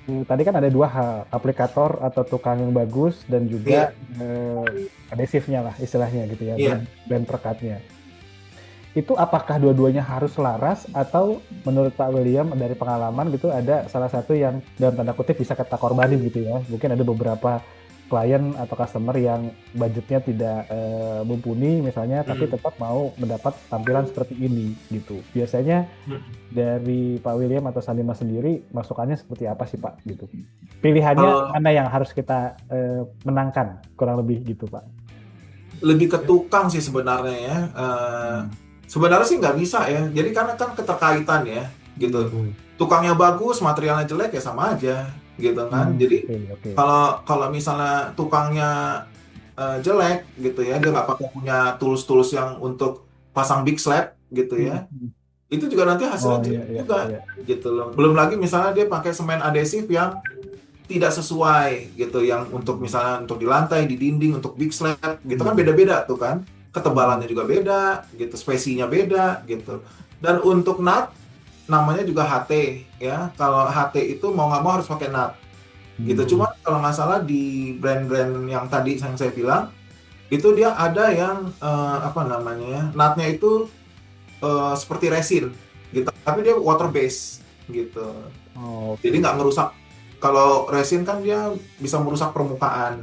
Tadi kan ada dua hal, aplikator atau tukang yang bagus dan juga adhesifnya lah istilahnya gitu ya, dan perekatnya. Itu apakah dua-duanya harus selaras atau menurut Pak William dari pengalaman gitu ada salah satu yang dalam tanda kutip bisa kita korbanin gitu ya? Mungkin ada beberapa klien atau customer yang budgetnya tidak mumpuni misalnya, tapi tetap mau mendapat tampilan seperti ini gitu. Biasanya dari Pak William atau Sandima sendiri masukannya seperti apa sih Pak gitu? Pilihannya mana yang harus kita menangkan kurang lebih gitu Pak? Lebih ke tukang sih sebenarnya ya. Sebenarnya sih nggak bisa ya. Jadi karena kan keterkaitan ya gitu. Tukangnya bagus, materialnya jelek ya sama aja gitu kan. Jadi kalau misalnya tukangnya jelek gitu ya, dia nggak pakai punya tools yang untuk pasang big slab gitu ya, itu juga nanti hasilnya jelek juga gitu loh. Belum lagi misalnya dia pakai semen adhesif yang tidak sesuai gitu, yang untuk misalnya untuk di lantai, di dinding, untuk big slab gitu kan beda-beda tuh kan, ketebalannya juga beda gitu, spesinya beda gitu. Dan untuk nut namanya juga HT ya. Kalau HT itu mau nggak mau harus pakai nut gitu. Cuma kalau nggak salah di brand-brand yang tadi yang saya bilang itu dia ada yang nutnya itu seperti resin gitu, tapi dia water base gitu. Jadi nggak merusak. Kalau resin kan dia bisa merusak permukaan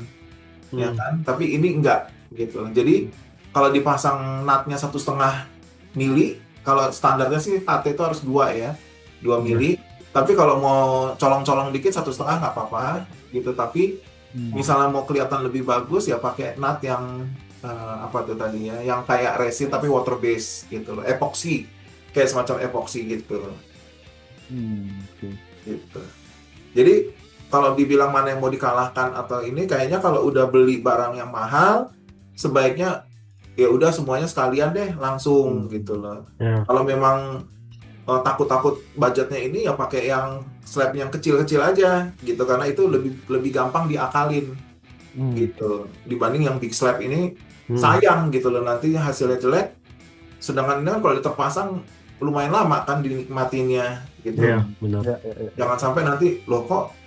ya kan, tapi ini enggak gitu. Jadi kalau dipasang nutnya 1,5 mili, kalau standarnya sih HT itu harus 2 mili. Tapi kalau mau colong-colong dikit 1,5 nggak apa-apa gitu. Tapi misalnya mau kelihatan lebih bagus ya pakai nut yang yang kayak resin tapi water base gitu loh, epoxy, kayak semacam epoxy gitu. Gitu. Jadi kalau dibilang mana yang mau dikalahkan atau ini, kayaknya kalau udah beli barang yang mahal sebaiknya ya udah semuanya sekalian deh langsung gitu loh. Kalau memang takut-takut budgetnya ini ya pakai yang slab yang kecil-kecil aja gitu, karena itu lebih gampang diakalin gitu dibanding yang big slab ini. Sayang gitu loh nanti hasilnya jelek, sedangkan ini kalau terpasang lumayan lama kan dinikmatinya gitu. Benar. Jangan sampai nanti loh kok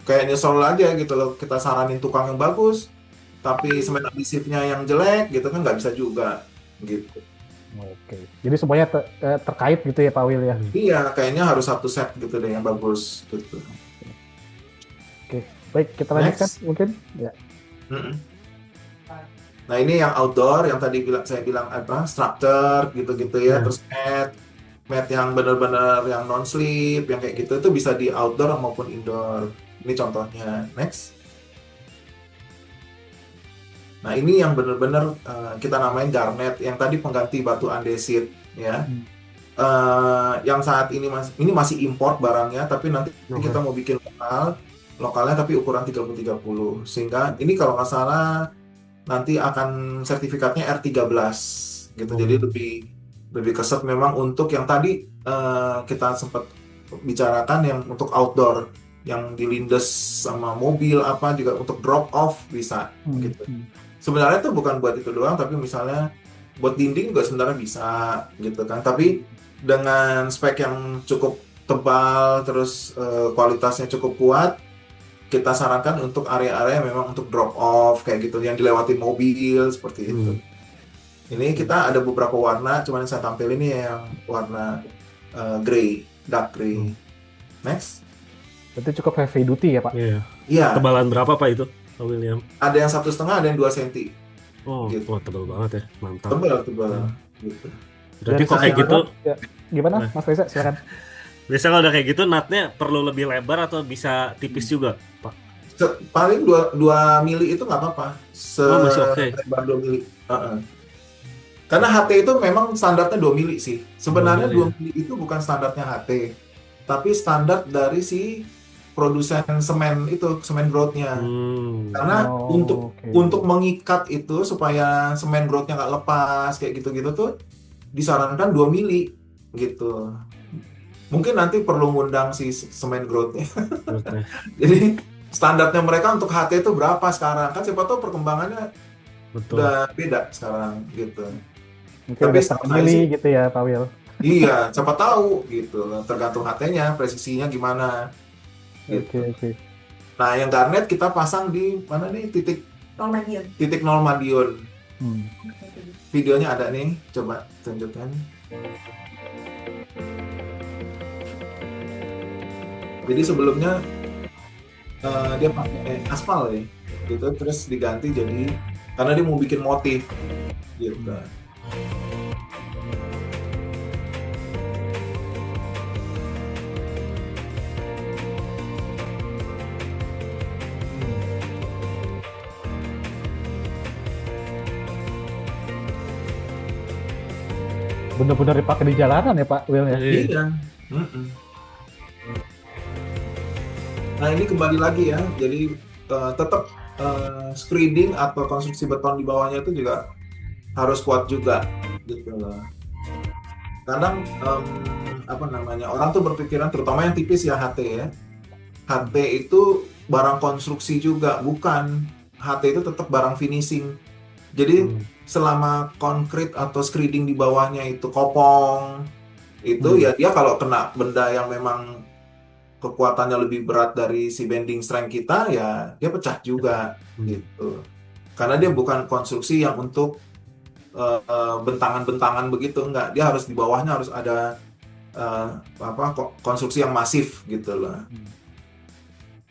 kayak nyesel aja gitu loh, kita saranin tukang yang bagus tapi semen adhesifnya yang jelek gitu kan, nggak bisa juga gitu. Oke, jadi semuanya terkait gitu ya Pak Will ya? Iya, kayaknya harus satu set gitu deh yang bagus gitu. Oke, baik kita lanjutkan mungkin ya. Nah ini yang outdoor yang tadi saya bilang structure gitu-gitu ya, terus mat yang benar-benar yang non slip yang kayak gitu itu bisa di outdoor maupun indoor. Ini contohnya. Next. Nah ini yang benar-benar kita namain garnet, yang tadi pengganti batu andesit ya. yang saat ini masih import barangnya, tapi nanti Oke. kita mau bikin lokalnya tapi ukuran 30-30. Sehingga ini kalau nggak salah nanti akan sertifikatnya R13 gitu. Jadi lebih keset memang untuk yang tadi kita sempat bicarakan yang untuk outdoor, yang dilindes sama mobil apa juga untuk drop off bisa gitu. Sebenarnya itu bukan buat itu doang, tapi misalnya buat dinding juga sebenarnya bisa gitu kan. Tapi dengan spek yang cukup tebal terus kualitasnya cukup kuat, kita sarankan untuk area-area memang untuk drop off kayak gitu yang dilewati mobil seperti itu. Ini kita ada beberapa warna, cuman yang saya tampil ini yang warna gray, dark gray. Next. Berarti cukup heavy duty ya Pak? Iya. Iya, Tebalan berapa Pak itu, Pak William? ada yang 1,5, ada yang 2 cm. Oh, Gitu. wah, tebal banget ya, mantap. Tebal gitu. Berarti Dari kok kayak sisi gitu, nut, ya. Gimana Nah. Mas Reza, silakan. biasanya kalau udah kayak gitu nutnya perlu lebih lebar atau bisa tipis juga, Pak? Paling 2 mili itu nggak apa-apa. Oh, masih oke. Lebar 2 mili. Karena HT itu memang standarnya 2 mili sih. Sebenarnya 2 2 mili itu bukan standarnya HT, tapi standar dari si produsen semen itu, semen groutnya. Karena untuk mengikat itu supaya semen groutnya nggak lepas kayak gitu-gitu tuh disarankan 2 mili gitu. Mungkin nanti perlu ngundang si semen groutnya. Oke. Jadi standarnya mereka untuk HT itu berapa sekarang? Kan siapa tahu perkembangannya Betul. udah beda sekarang gitu. Mungkin Tapi udah setahu setengah saya mili sih- gitu ya Pak Wil. Iya, siapa tahu gitu. Tergantung HT-nya, presisinya gimana. Gitu. Oke. Nah, yang garnet kita pasang di mana nih titik Normandion. titik nol Madiun. Hmm. Videonya ada nih, coba tunjukkan. Jadi sebelumnya dia pakai aspal ya, gitu terus diganti jadi karena dia mau bikin motif, gitu. Bener-bener dipakai di jalanan ya Pak Wil ya. Iya. Iya. Mm-mm. Nah ini kembali lagi ya, jadi tetap screeding atau konstruksi beton di bawahnya itu juga harus kuat juga, gitu loh. Kadang apa namanya orang tuh berpikiran, terutama yang tipis ya HT ya, HT itu barang konstruksi juga, bukan. HT itu tetap barang finishing. Jadi selama konkrit atau screeding di bawahnya itu kopong, itu ya dia kalau kena benda yang memang kekuatannya lebih berat dari si bending strength kita, ya dia pecah juga gitu. Karena dia bukan konstruksi yang untuk bentangan-bentangan begitu, enggak. Dia harus di bawahnya harus ada konstruksi yang masif gitu loh.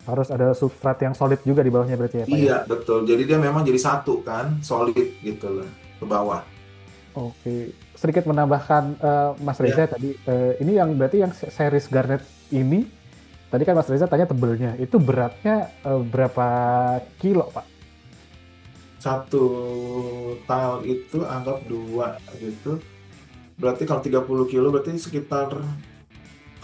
Harus ada substrat yang solid juga di bawahnya berarti ya Pak? Iya, betul. Jadi dia memang jadi satu kan, solid gitu loh ke bawah. Oke. Sedikit menambahkan Mas Reza tadi, ini yang berarti yang series garnet ini, tadi kan Mas Reza tanya tebelnya, itu beratnya berapa kilo Pak? Satu tile itu anggap 2 gitu. Berarti kalau 30 kilo berarti sekitar,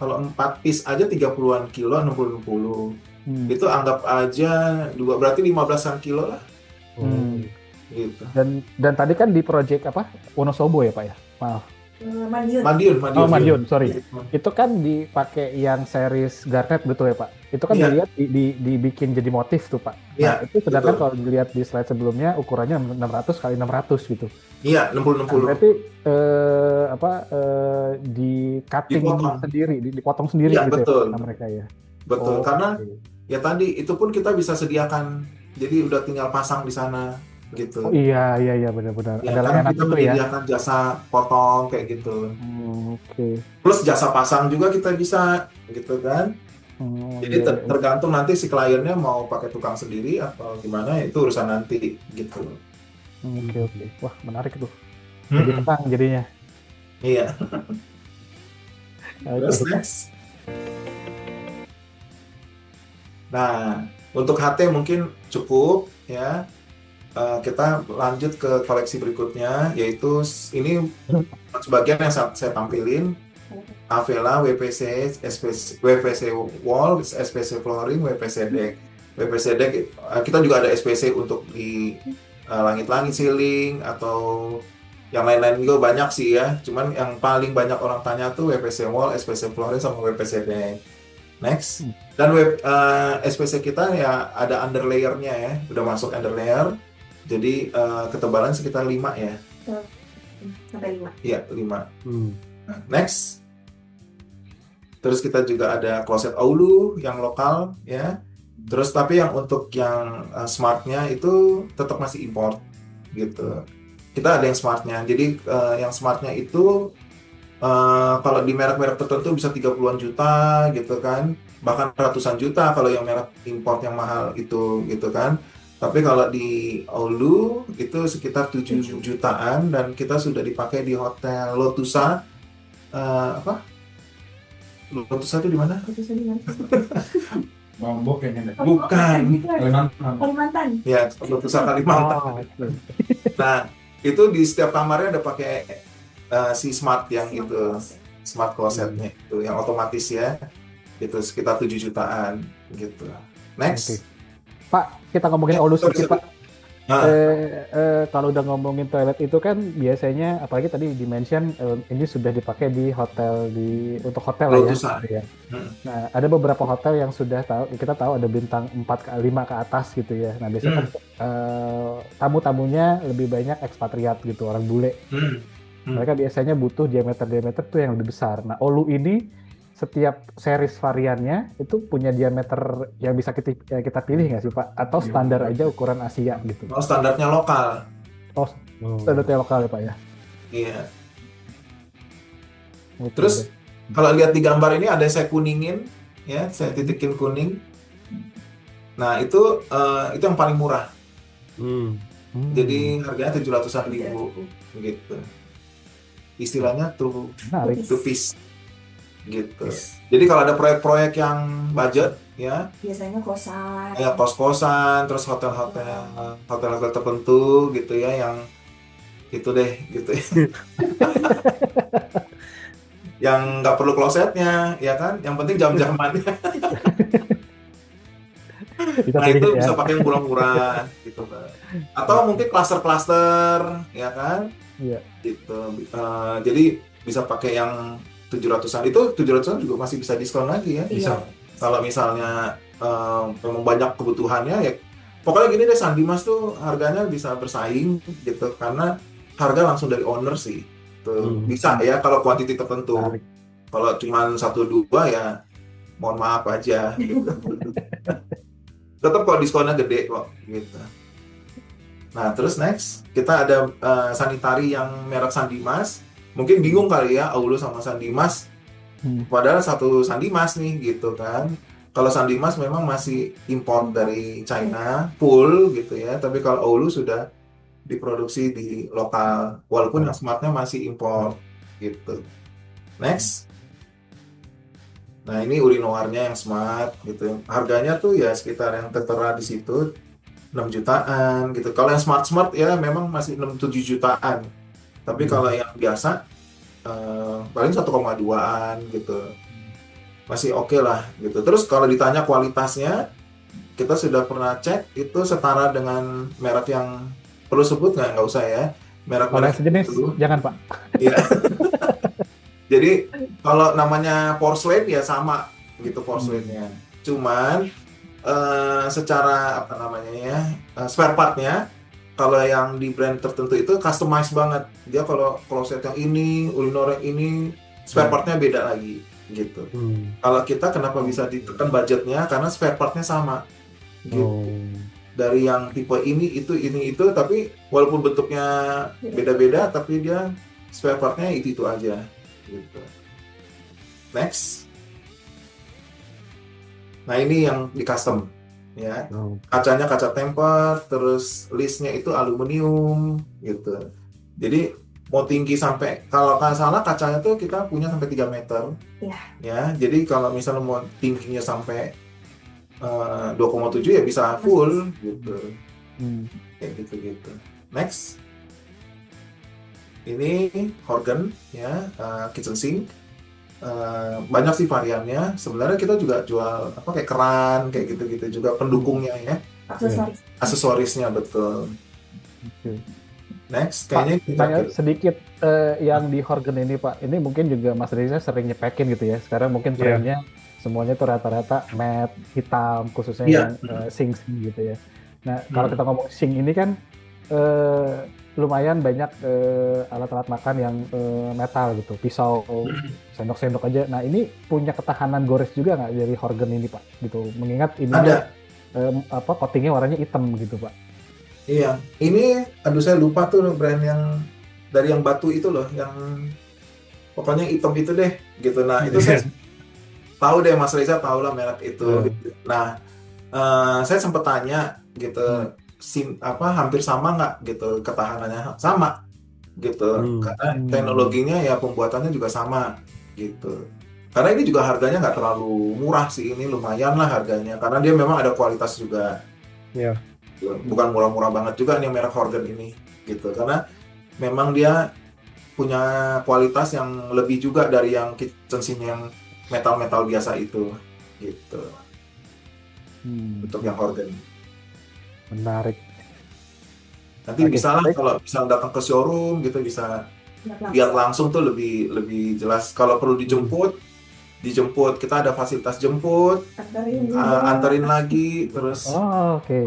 kalau 4 piece aja 30-an kilo, 60-60. Itu anggap aja 2, berarti 15-an kilo lah. Gitu. Dan tadi kan di project apa? Wonosobo ya Pak ya? Maaf. Madiun. Oh Madiun, sorry. Itu kan dipakai yang series garnet betul ya Pak? Itu kan dilihat dibikin jadi motif tuh Pak. Nah, itu sedangkan betul. kalau dilihat di slide sebelumnya ukurannya 600 kali 600 gitu. Iya, 60-60. Nah, berarti di cutting Dipotong. sendiri, dipotong sendiri Iya, gitu betul. ya Pak, mereka ya. Betul, karena ya tadi itu pun kita bisa sediakan. Jadi udah tinggal pasang di sana gitu. Oh iya benar-benar. Ya, Ada kan layanan kita itu ya. menyediakan jasa potong kayak gitu. Oke. Plus jasa pasang juga kita bisa gitu kan. Jadi Iya. tergantung nanti si kliennya mau pakai tukang sendiri atau gimana, itu urusan nanti gitu. Oke. Wah, menarik tuh. Jadi tenang jadinya. Iya. Oke. Terus next. Nah, untuk HT mungkin cukup ya. Kita lanjut ke koleksi berikutnya, yaitu ini sebagian yang saya tampilin. Avela, WPC, SPC, WPC wall, SPC flooring, WPC deck. WPC deck kita juga ada SPC untuk di langit-langit ceiling atau yang lain-lain juga banyak sih ya. Cuman yang paling banyak orang tanya tuh WPC wall, SPC flooring sama WPC deck. Next. Dan SPC kita ya ada underlayer-nya ya, udah masuk underlayer. Jadi ketebalan sekitar 5 ya. Sampai 5. Iya, 5. Hmm. Nah, next. Terus kita juga ada closet Aulu yang lokal ya. Terus tapi yang untuk yang smartnya itu tetap masih import gitu. Kita ada yang smartnya. Jadi yang smartnya itu kalau di merek-merek tertentu bisa 30-an juta gitu kan. Bahkan ratusan juta kalau yang merek import yang mahal itu gitu kan. Tapi kalau di Aulu itu sekitar 7 jutaan dan kita sudah dipakai di Hotel Lotusa. Lotusa itu di mana? Lombok kayaknya deh. Bukan. Kalimantan. Ya, Lotusa Kalimantan. Oh, oke. Nah, itu di setiap kamarnya ada pakai si smart yang itu, smart closetnya itu, yang otomatis ya. Itu sekitar 7 jutaan gitu. Next. Oke. Pak, kita ngomongin Aulu sedikit, Pak. Nah, Kalau udah ngomongin toilet itu kan biasanya, apalagi tadi di-mention ini sudah dipakai di hotel untuk hotel lah Lotusa. ya. Hmm. Nah, ada beberapa hotel yang sudah kita tahu ada bintang 4 ke 5 ke atas gitu ya. Nah, biasanya kan tamu-tamunya lebih banyak ekspatriat gitu, orang bule. Mereka biasanya butuh diameter tuh yang lebih besar. Nah, Olu ini setiap series variannya itu punya diameter yang bisa kita pilih nggak sih, Pak? Atau standar aja ukuran Asia gitu? Oh, standarnya lokal. Oh, standarnya lokal ya, Pak ya? Iya. Oke, Terus kalau lihat di gambar ini ada yang saya kuningin, ya, saya titikin kuning. Nah, itu yang paling murah. Hmm. Jadi harganya 700-an ribu gitu. Istilahnya menarik. two piece gitu. Jadi kalau ada proyek-proyek yang budget ya, Biasanya kosan. kayak kos-kosan, terus hotel-hotel tertentu gitu ya, yang itu deh gitu ya. Yang nggak perlu klosetnya ya kan, yang penting jam-jamannya. Kita Nah, pilih itu ya. bisa pakai yang murah-murah gitu Pak. Atau mungkin klaster-klaster ya kan Iya. gitu. Jadi bisa pakai yang 700-an. Itu 700-an juga masih bisa diskon lagi ya. Iya. Kalau misalnya memang banyak kebutuhannya ya, pokoknya gini deh, Sandimas tuh harganya bisa bersaing gitu karena harga langsung dari owner sih. Tuh, bisa ya kalau kuantiti tertentu. Menarik. Kalau cuma 1-2 ya mohon maaf aja gitu. Tetap kok diskonnya gede kok gitu. Nah, terus next kita ada sanitari yang merek Sandimas. Mungkin bingung kali ya Aulu sama Sandimas. Padahal satu Sandimas nih gitu kan. Kalau Sandimas memang masih import dari China full gitu ya. Tapi kalau Aulu sudah diproduksi di lokal. Walaupun yang smartnya masih import gitu. Next. Nah, ini urinoirnya yang smart gitu. Harganya tuh ya sekitar yang tertera di situ 6 jutaan gitu. Kalau yang smart ya memang masih 6-7 jutaan. Tapi kalau yang biasa paling 1,2-an gitu. Masih oke lah gitu. Terus kalau ditanya kualitasnya, kita sudah pernah cek itu setara dengan merek yang perlu sebut nggak usah ya. Kalau Merek-merek yang sejenis, itu. jangan, Pak. Iya. Jadi kalau namanya porcelain ya sama gitu porcelainnya. Cuman secara apa namanya ya, spare partnya kalau yang di brand tertentu itu customize banget. Dia kalau closet yang ini, urinoir yang ini, spare partnya beda lagi gitu. Kalau kita kenapa bisa ditekan budgetnya karena spare partnya sama. Gitu. Dari yang tipe ini itu, tapi walaupun bentuknya beda-beda, tapi dia spare partnya itu aja. Gitu. Next. Nah, ini yang di custom ya. Kacanya kaca tempered, terus listnya itu aluminium gitu. Jadi mau tinggi sampai, kalau nggak salah kacanya tuh kita punya sampai 3 meter. Iya. Ya, jadi kalau misalnya mau tingginya sampai 2,7 ya bisa full gitu. Kayak gitu. Next. Ini Horgan ya, kitchen sink. banyak sih variannya. Sebenarnya kita juga jual apa kayak keran kayak gitu-gitu juga pendukungnya ya, Aksesoris. aksesorisnya betul. Oke. Next, Pak, kayaknya ini tanya terakhir. sedikit yang di Horgen ini Pak. Ini mungkin juga Mas Reza sering nyepekin gitu ya. Sekarang mungkin Iya. trennya semuanya tuh rata-rata matte hitam, khususnya Iya. yang sing gitu ya. Nah, kalau Hmm. kita ngomong sing ini kan lumayan banyak alat-alat makan yang metal gitu, pisau, sendok-sendok aja. Nah, ini punya ketahanan gores juga nggak dari Horgen ini Pak? Gitu. Mengingat ininya Ada. coatingnya warnanya hitam gitu Pak. Iya, ini aduh saya lupa tuh brand yang dari yang batu itu loh, yang pokoknya hitam itu deh, gitu. Nah itu saya tahu deh Mas Reza tahu lah merek itu. Gitu. Nah saya sempat tanya gitu, apa hampir sama nggak gitu ketahanannya sama gitu, karena teknologinya ya pembuatannya juga sama gitu. Karena ini juga harganya nggak terlalu murah sih, ini lumayan lah harganya, karena dia memang ada kualitas juga. Iya. Bukan murah-murah banget juga nih merek Horgen ini gitu, karena memang dia punya kualitas yang lebih juga dari yang kitchen sink yang metal-metal biasa itu gitu untuk yang Horgen. Menarik. Nanti Oke, bisa lah baik. kalau bisa datang ke showroom gitu, bisa Nggak lihat langsung tuh lebih jelas. Kalau perlu dijemput kita ada fasilitas jemput, anterin juga. anterin lagi, terus Oh, oke.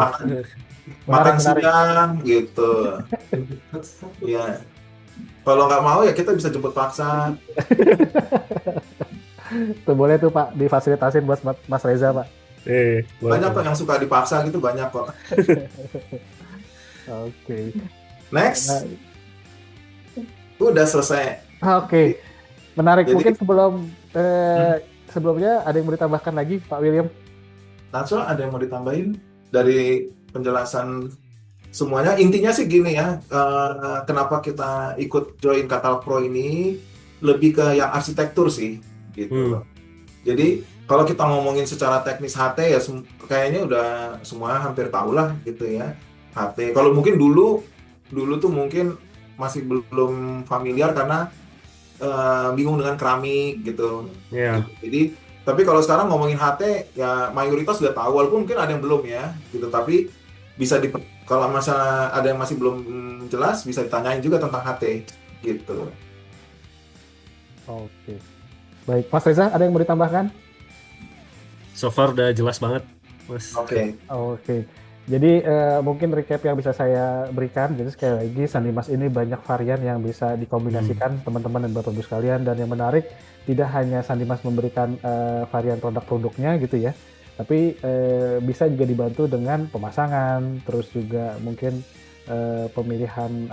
makan Menarik. siang gitu. Ya, kalau nggak mau ya kita bisa jemput paksa. Tuh boleh tuh Pak difasilitasin buat Mas Reza Pak. Banyak kok yang suka dipaksa gitu, banyak kok. Oke. Next, Nah, udah selesai. Oke. Menarik. Jadi- Mungkin sebelumnya ada yang mau ditambahkan lagi Pak William? Nacho, ada yang mau ditambahin dari penjelasan semuanya? Intinya sih gini ya, kenapa kita ikut join Katalog Pro ini lebih ke yang arsitektur sih, gitu loh. Jadi kalau kita ngomongin secara teknis HT ya kayaknya udah semua hampir tahu lah gitu ya. HT. Kalau mungkin dulu tuh mungkin masih belum familiar karena bingung dengan keramik gitu. Iya. Jadi tapi kalau sekarang ngomongin HT ya mayoritas sudah tahu, walaupun mungkin ada yang belum ya gitu, tapi bisa kalau masa ada yang masih belum jelas bisa ditanyain juga tentang HT gitu. Oke. Baik, Mas Reza ada yang mau ditambahkan? So far udah jelas banget, Mas. Oke. Oke. Jadi mungkin recap yang bisa saya berikan. Jadi sekali lagi Sandimas ini banyak varian yang bisa dikombinasikan teman-teman dan Bapak Ibu sekalian, dan yang menarik tidak hanya Sandimas memberikan varian produk-produknya gitu ya, tapi bisa juga dibantu dengan pemasangan, terus juga mungkin pemilihan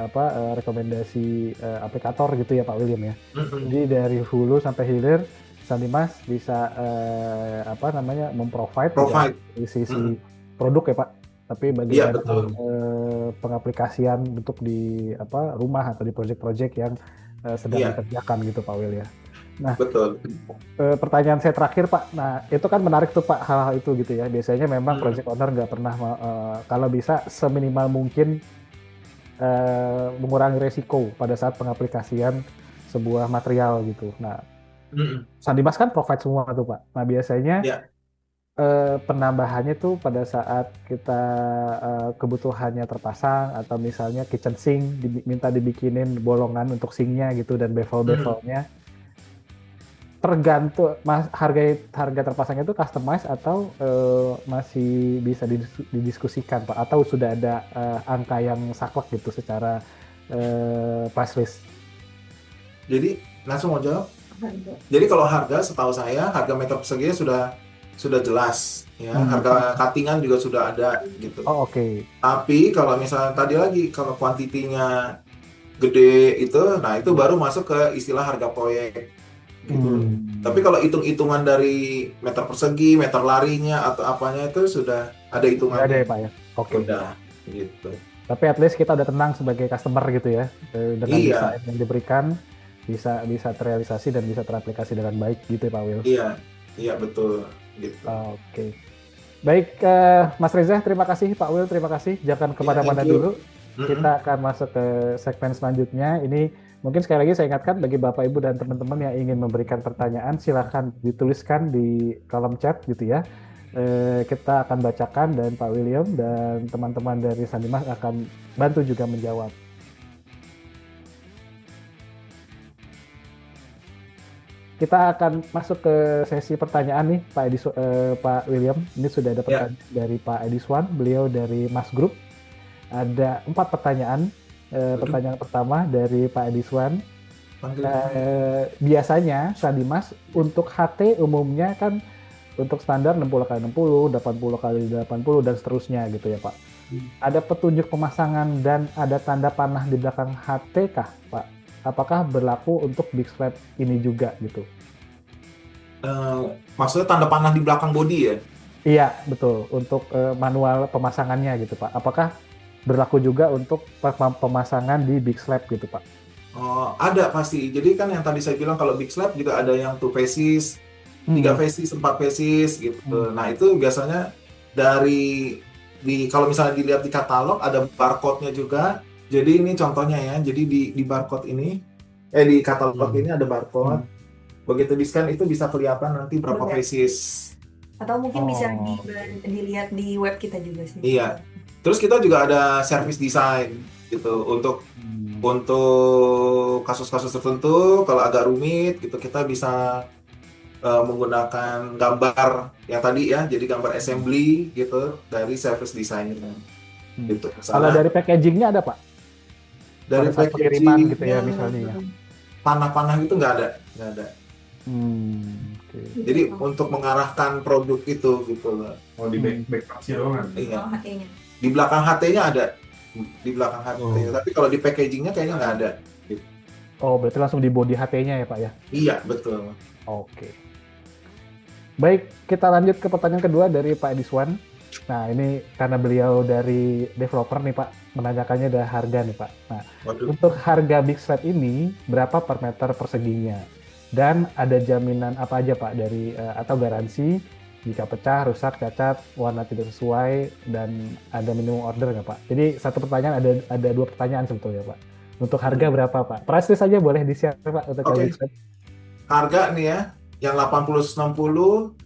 rekomendasi aplikator gitu ya Pak William ya. Jadi dari hulu sampai hilir Sandimas bisa memprovide dari sisi produk ya Pak, tapi bagaimana pengaplikasian untuk di rumah atau di proyek-proyek yang sedang dikerjakan gitu Pak Will ya. Nah, betul. Pertanyaan saya terakhir Pak, nah itu kan menarik tuh Pak hal-hal itu gitu ya. Biasanya memang project owner nggak pernah kalau bisa seminimal mungkin mengurangi resiko pada saat pengaplikasian sebuah material gitu. Nah, Sandimas kan provide semua tuh Pak. Nah biasanya penambahannya tuh pada saat kita kebutuhannya terpasang, atau misalnya kitchen sink minta dibikinin bolongan untuk sinknya gitu dan bevel-bevelnya, tergantung harga terpasangnya itu customize atau masih bisa didiskusikan Pak, atau sudah ada angka yang saklek gitu secara price list? Jadi langsung mau jawab. Jadi kalau harga, setahu saya harga meter perseginya sudah jelas ya, harga cuttingan juga sudah ada gitu. Oh, oke. Tapi kalau misalnya tadi lagi kalau kuantitinya gede itu, nah itu baru masuk ke istilah harga proyek gitu. Tapi kalau hitung-hitungan dari meter persegi, meter larinya atau apanya itu sudah ada hitungannya. Ada ya Pak ya. Oke. Udah gitu. Tapi at least kita udah tenang sebagai customer gitu ya, dengan desain yang diberikan bisa terrealisasi dan bisa teraplikasi dengan baik gitu ya Pak Will. Iya betul gitu. Oke. Baik, Mas Reza, terima kasih. Pak Will, terima kasih. Jangan kemana-mana dulu. Kita akan masuk ke segmen selanjutnya. Ini Mungkin sekali lagi saya ingatkan bagi Bapak Ibu dan teman-teman yang ingin memberikan pertanyaan, silakan dituliskan di kolom chat gitu ya. Kita akan bacakan dan Pak William dan teman-teman dari Sandimas akan bantu juga menjawab. Kita akan masuk ke sesi pertanyaan nih Pak William. Ini sudah ada pertanyaan dari Pak Ediswan, beliau dari Mas Group. Ada 4 pertanyaan. Pertanyaan pertama dari Pak Ediswan. Biasanya Sandimas untuk HT umumnya kan untuk standar 60x60, 80x80 dan seterusnya gitu ya Pak. Ada petunjuk pemasangan dan ada tanda panah di belakang HT kah Pak? Apakah berlaku untuk big slab ini juga gitu? Maksudnya tanda panah di belakang bodi ya? Iya betul, untuk manual pemasangannya gitu Pak. Apakah berlaku juga untuk pemasangan di big slab gitu Pak? Ada pasti. Jadi kan yang tadi saya bilang kalau big slab juga ada yang 2 phases, 3 phases, 4 phases gitu. Nah itu biasanya kalau misalnya dilihat di katalog ada barcode-nya juga. Jadi ini contohnya ya. Jadi di barcode ini, di katalog ini ada barcode. Begitu di-scan itu bisa kelihatan nanti berapa phases. Atau mungkin bisa dilihat di web kita juga sih. Iya. Terus kita juga ada service design gitu untuk kasus-kasus tertentu kalau agak rumit gitu kita bisa menggunakan gambar yang tadi ya, jadi gambar assembly gitu dari service design gitu. Kalau dari packagingnya ada Pak? Dari pengiriman gitu ya misalnya ya. Panah-panah itu nggak ada. Okay. Jadi untuk mengarahkan produk itu gitu loh. Di back box-nya doang kan? Iya. HT-nya. Di belakang HT-nya ada. Di belakang HT. Tapi kalau di packagingnya kayaknya nggak ada. Oh, berarti langsung di body HT-nya ya Pak ya? Iya, betul. Oke. Baik, kita lanjut ke pertanyaan kedua dari Pak Ediswan. Nah, ini karena beliau dari developer nih Pak, menanyakannya ada harga nih Pak. Nah, untuk harga big slab ini berapa per meter perseginya? Dan ada jaminan apa aja Pak dari atau garansi jika pecah, rusak, cacat, warna tidak sesuai, dan ada minimum order nggak Pak? Jadi satu pertanyaan ada 2 pertanyaan sebetulnya Pak. Untuk harga berapa Pak? Price list saja boleh di-share Pak untuk big slab. Harga nih ya, yang 80-60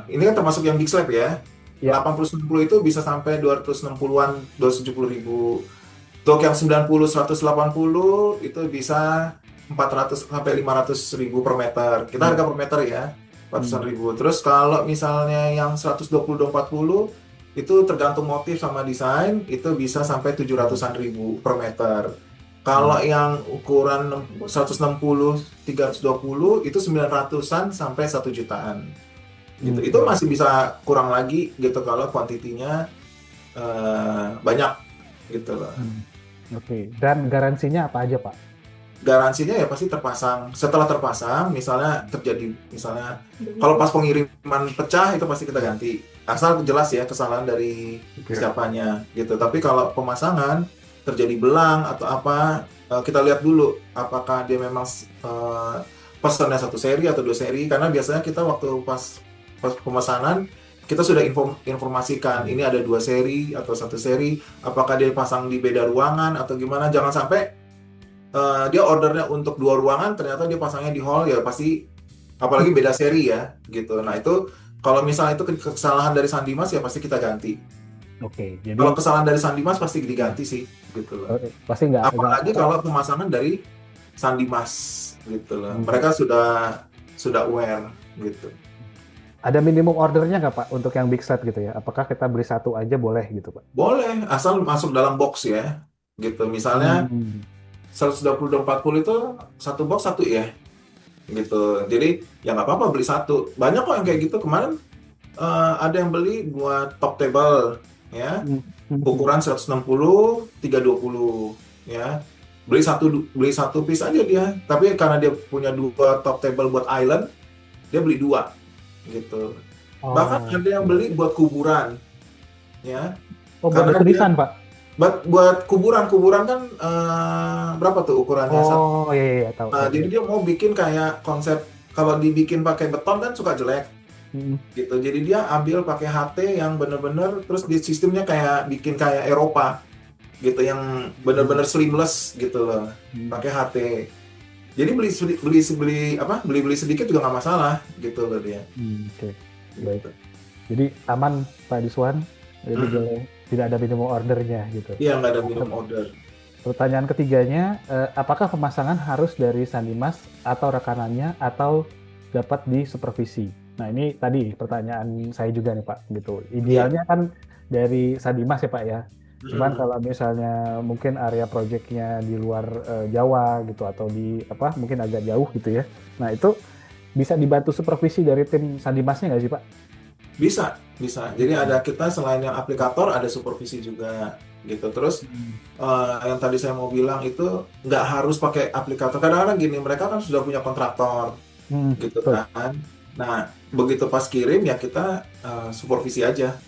ini kan termasuk yang big slab ya. 80-90 itu bisa sampai 260-an, 270.000. Untuk yang 90-180 itu bisa 400 sampai 500.000 per meter. Kita harga per meter ya, 400.000. Terus kalau misalnya yang 120-40 itu tergantung motif sama desain, itu bisa sampai 700.000 per meter. Kalau yang ukuran 160-320 itu 900-an sampai 1 jutaan. Gitu. Itu masih bisa kurang lagi gitu kalau kuantitinya banyak gitu loh. Oke. Dan garansinya apa aja Pak? Garansinya ya pasti terpasang. Setelah terpasang, misalnya terjadi kalau pas pengiriman pecah itu pasti kita ganti. Asal jelas ya kesalahan dari siapanya gitu. Tapi kalau pemasangan terjadi belang atau apa, kita lihat dulu apakah dia memang pesannya 1 seri atau 2 seri. Karena biasanya kita waktu pas pemesanan kita sudah informasikan ini ada 2 seri atau 1 seri. Apakah dia pasang di beda ruangan atau gimana? Jangan sampai dia ordernya untuk 2 ruangan ternyata dia pasangnya di hall, ya pasti apalagi beda seri ya gitu. Nah itu kalau misalnya itu kesalahan dari Sandimas ya pasti kita ganti. Oke, jadi kalau kesalahan dari Sandimas pasti diganti sih gitu loh. Pasti nggak. Apalagi kalau pemasangan dari Sandimas gitu loh. Mereka sudah aware gitu. Ada minimum ordernya nggak Pak untuk yang big slab gitu ya? Apakah kita beli 1 aja boleh gitu Pak? Boleh, asal masuk dalam box ya gitu. Misalnya 120-40 itu 1 box 1 ya gitu. Jadi ya nggak apa-apa beli 1. Banyak kok yang kayak gitu. Kemarin ada yang beli buat top table ya, ukuran 160-320 ya. Beli satu piece aja dia. Tapi karena dia punya 2 top table buat island, dia beli 2 gitu. Bahkan ada yang beli buat kuburan ya. Oh, buat tulisan Pak? Buat kuburan kan berapa tuh ukurannya? Oh iya tahu. Jadi dia mau bikin kayak konsep, kalau dibikin pakai beton kan suka jelek gitu. Jadi dia ambil pakai HT yang bener-bener, terus di sistemnya kayak bikin kayak Eropa gitu yang benar-benar slimless gitu loh, pakai HT. Jadi beli sedikit juga nggak masalah gitu loh dia. Oke, baik. Jadi aman Pak Diswan, jadi boleh tidak ada minimum ordernya gitu. Iya, nggak ada minimum order. Pertanyaan ketiganya, apakah pemasangan harus dari Sandimas atau rekanannya atau dapat disupervisi? Nah ini tadi pertanyaan saya juga nih Pak, gitu. Idealnya kan dari Sandimas ya Pak ya. Cuman kalau misalnya mungkin area proyeknya di luar Jawa gitu atau di apa mungkin agak jauh gitu ya. Nah itu bisa dibantu supervisi dari tim Sandimasnya nggak sih Pak? Bisa. Jadi ada kita selain yang aplikator ada supervisi juga gitu. Terus yang tadi saya mau bilang itu nggak harus pakai aplikator. Kadang-kadang gini, mereka kan sudah punya kontraktor gitu betul. kan. Nah begitu pas kirim ya kita supervisi aja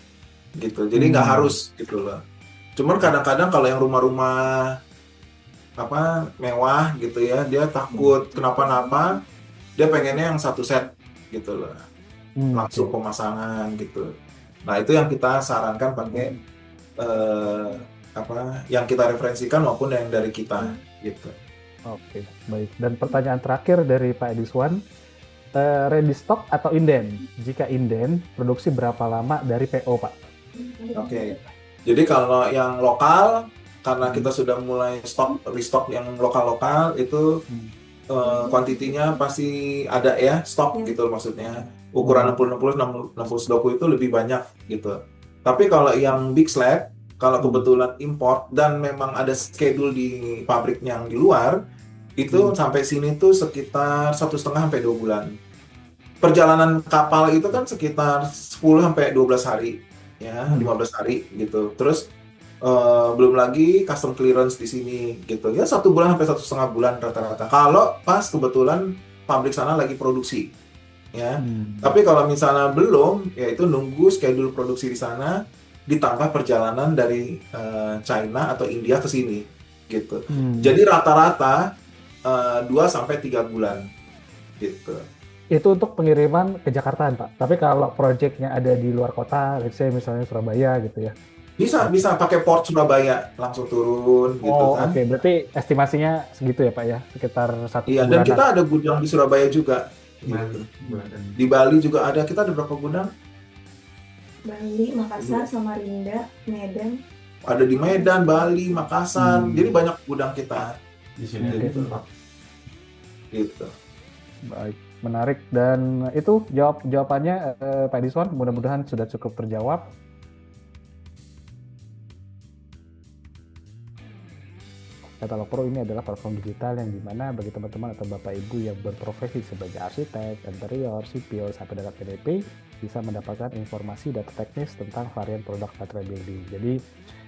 gitu. Jadi nggak harus gitu loh. Cuman kadang-kadang kalau yang rumah-rumah apa mewah gitu ya, dia takut kenapa-napa, dia pengennya yang satu set gitu loh, langsung pemasangan gitu. Nah itu yang kita sarankan pakai yang kita referensikan maupun yang dari kita gitu. Oke, baik. Dan pertanyaan terakhir dari Pak Ediswan, ready stock atau inden? Jika inden, produksi berapa lama dari PO Pak? Oke. Jadi kalau yang lokal, karena kita sudah mulai restock yang lokal-lokal itu kuantitinya pasti ada ya, stok gitu maksudnya. Ukuran 60-60, 60-20 itu lebih banyak gitu. Tapi kalau yang big slab, kalau kebetulan import dan memang ada schedule di pabrik yang di luar, itu sampai sini tuh sekitar 1,5 sampai 2 bulan. Perjalanan kapal itu kan sekitar 10 sampai 12 hari. Ya, 15 hari gitu. Terus belum lagi custom clearance di sini gitu. Ya 1 bulan sampai 1,5 bulan rata-rata. Kalau pas kebetulan pabrik sana lagi produksi, ya. Tapi kalau misalnya belum, ya itu nunggu schedule produksi di sana ditambah perjalanan dari China atau India ke sini gitu. Jadi rata-rata 2 sampai 3 bulan gitu. Itu untuk pengiriman ke Jakartaan Pak. Tapi kalau proyeknya ada di luar kota, let's say misalnya Surabaya gitu ya. Bisa pakai port Surabaya langsung turun gitu kan. Oke. Berarti estimasinya segitu ya Pak ya, sekitar 1 Iya, dan bulanan. kita ada gudang di Surabaya juga. Gitu. Di Bali juga ada. Kita ada berapa gudang? Bali, Makassar, Samarinda, Medan. Ada di Medan, Bali, Makassar. Jadi banyak gudang kita. Di sini Gitu. Gitu. Baik, menarik. Dan itu jawabannya Pak Ediswan, mudah-mudahan sudah cukup terjawab. Katalog Pro ini adalah platform digital yang dimana bagi teman-teman atau Bapak Ibu yang berprofesi sebagai arsitek, interior, sipil, sampai dengan PDP bisa mendapatkan informasi data teknis tentang varian produk material building. Jadi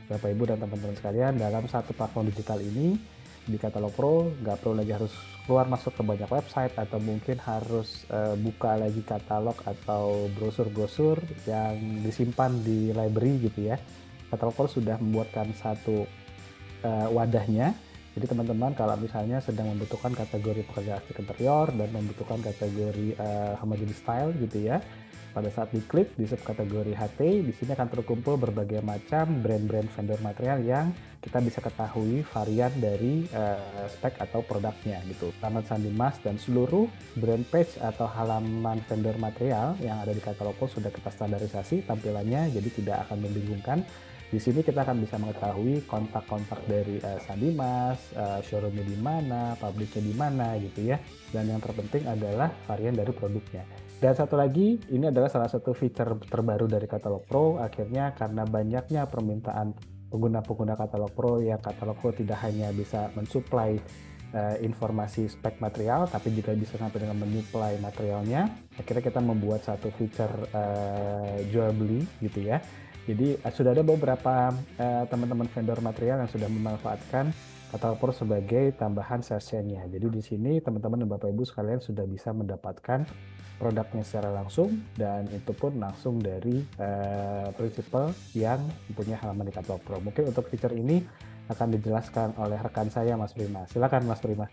Bapak Ibu dan teman-teman sekalian, dalam satu platform digital ini di Katalog Pro nggak perlu lagi harus keluar masuk ke banyak website atau mungkin harus buka lagi katalog atau brosur-brosur yang disimpan di library gitu ya. Katalog Pro sudah membuatkan satu wadahnya. Jadi teman-teman kalau misalnya sedang membutuhkan kategori pekerja arsitek interior dan membutuhkan kategori homogeneous style gitu ya, pada saat diklik di subkategori HT, di sini akan terkumpul berbagai macam brand-brand vendor material yang kita bisa ketahui varian dari spek atau produknya gitu. Taman Sandimas dan seluruh brand page atau halaman vendor material yang ada di katalog sudah kita standarisasi tampilannya, jadi tidak akan membingungkan. Di sini kita akan bisa mengetahui kontak-kontak dari Sandimas, showroomnya di mana, pabriknya di mana gitu ya. Dan yang terpenting adalah varian dari produknya. Dan satu lagi, ini adalah salah satu fitur terbaru dari Katalog Pro. Akhirnya karena banyaknya permintaan pengguna-pengguna Katalog Pro, yang Katalog Pro tidak hanya bisa mensuplai informasi spek material, tapi juga bisa sampai dengan menyuplai materialnya. Akhirnya kita membuat satu fitur jual beli gitu ya. Jadi sudah ada beberapa teman-teman vendor material yang sudah memanfaatkan Katalog Pro sebagai tambahan sessionnya. Jadi di sini teman-teman dan Bapak Ibu sekalian sudah bisa mendapatkan produknya secara langsung dan itu pun langsung dari prinsipal yang punya halaman di Katalog Pro. Mungkin untuk fitur ini akan dijelaskan oleh rekan saya Mas Prima. Silakan Mas Prima.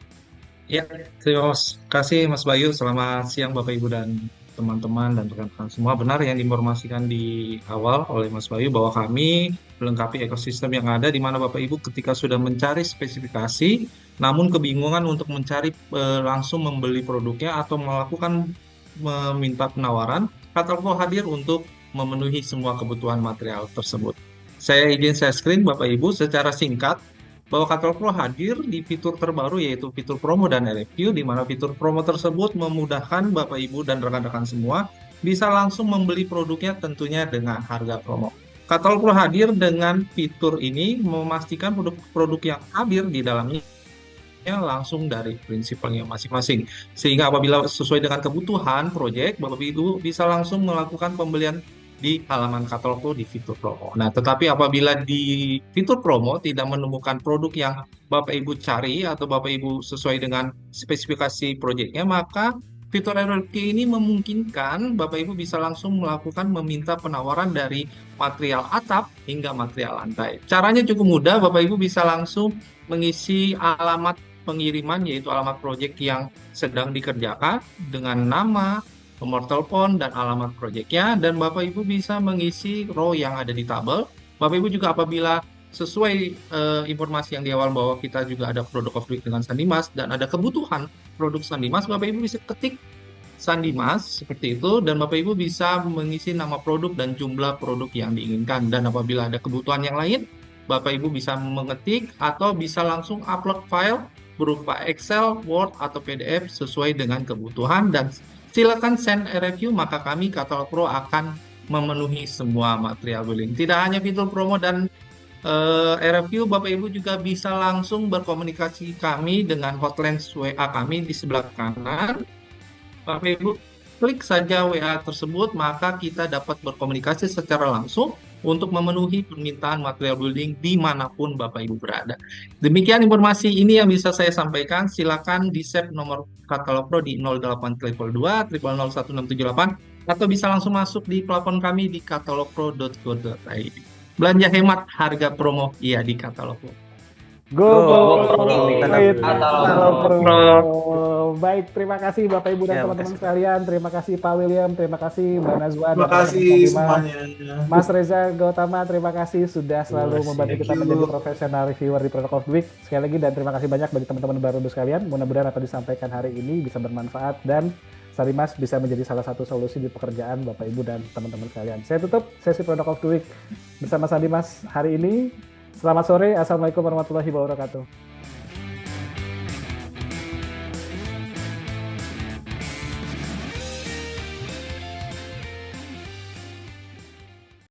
Ya, terima kasih Mas Bayu. Selamat siang Bapak Ibu dan teman-teman dan rekan-rekan semua. Benar yang diinformasikan di awal oleh Mas Bayu bahwa kami melengkapi ekosistem yang ada, di mana Bapak Ibu ketika sudah mencari spesifikasi, namun kebingungan untuk mencari langsung membeli produknya atau melakukan meminta penawaran, Katalog Pro hadir untuk memenuhi semua kebutuhan material tersebut. Saya izin share screen Bapak Ibu secara singkat bahwa Katalog Pro hadir di fitur terbaru yaitu fitur promo dan RFQ, di mana fitur promo tersebut memudahkan Bapak Ibu dan rekan-rekan semua bisa langsung membeli produknya tentunya dengan harga promo. Katalog Pro hadir dengan fitur ini memastikan produk-produk yang hadir di dalamnya langsung dari prinsipalnya masing-masing. Sehingga apabila sesuai dengan kebutuhan proyek, Bapak Ibu bisa langsung melakukan pembelian di halaman katalog Pro di fitur promo. Nah, tetapi apabila di fitur promo tidak menemukan produk yang Bapak Ibu cari atau Bapak Ibu sesuai dengan spesifikasi proyeknya, maka fitur RFQ ini memungkinkan Bapak Ibu bisa langsung melakukan meminta penawaran dari material atap hingga material lantai. Caranya cukup mudah, Bapak Ibu bisa langsung mengisi alamat pengiriman yaitu alamat proyek yang sedang dikerjakan dengan nama, nomor telepon, dan alamat proyeknya, dan Bapak Ibu bisa mengisi row yang ada di tabel. Bapak Ibu juga apabila sesuai informasi yang di awal bahwa kita juga ada produk of the week dengan Sandimas dan ada kebutuhan produk Sandimas, Bapak Ibu bisa ketik Sandimas seperti itu dan Bapak Ibu bisa mengisi nama produk dan jumlah produk yang diinginkan. Dan apabila ada kebutuhan yang lain, Bapak Ibu bisa mengetik atau bisa langsung upload file berupa Excel, Word, atau PDF sesuai dengan kebutuhan dan silakan send RFQ, maka kami Katalog Pro akan memenuhi semua material building. Tidak hanya fitur promo dan RFQ, Bapak Ibu juga bisa langsung berkomunikasi kami dengan hotline WA kami di sebelah kanan. Bapak Ibu klik saja WA tersebut, maka kita dapat berkomunikasi secara langsung untuk memenuhi permintaan material building dimanapun Bapak Ibu berada. Demikian informasi ini yang bisa saya sampaikan. Silakan di-save nomor Katalog Pro di 0822 001678 atau bisa langsung masuk di platform kami di katalogpro.co.id. Belanja hemat, harga promo, iya di Katalog Pro. Katalog Pro. Baik, terima kasih Bapak Ibu dan teman-teman sekalian. Terima kasih Pak William, terima kasih Mbak Nazwa. Terima kasih semuanya. Mas Reza Gautama, terima kasih sudah selalu membantu kita menjadi profesional reviewer di Product of the Week. Sekali lagi dan terima kasih banyak bagi teman-teman baru sekalian. Mudah-mudahan apa disampaikan hari ini bisa bermanfaat dan Sandimas bisa menjadi salah satu solusi di pekerjaan Bapak Ibu dan teman-teman sekalian. Saya tutup sesi Product of the Week bersama Sandimas hari ini. Selamat sore, Assalamualaikum warahmatullahi wabarakatuh.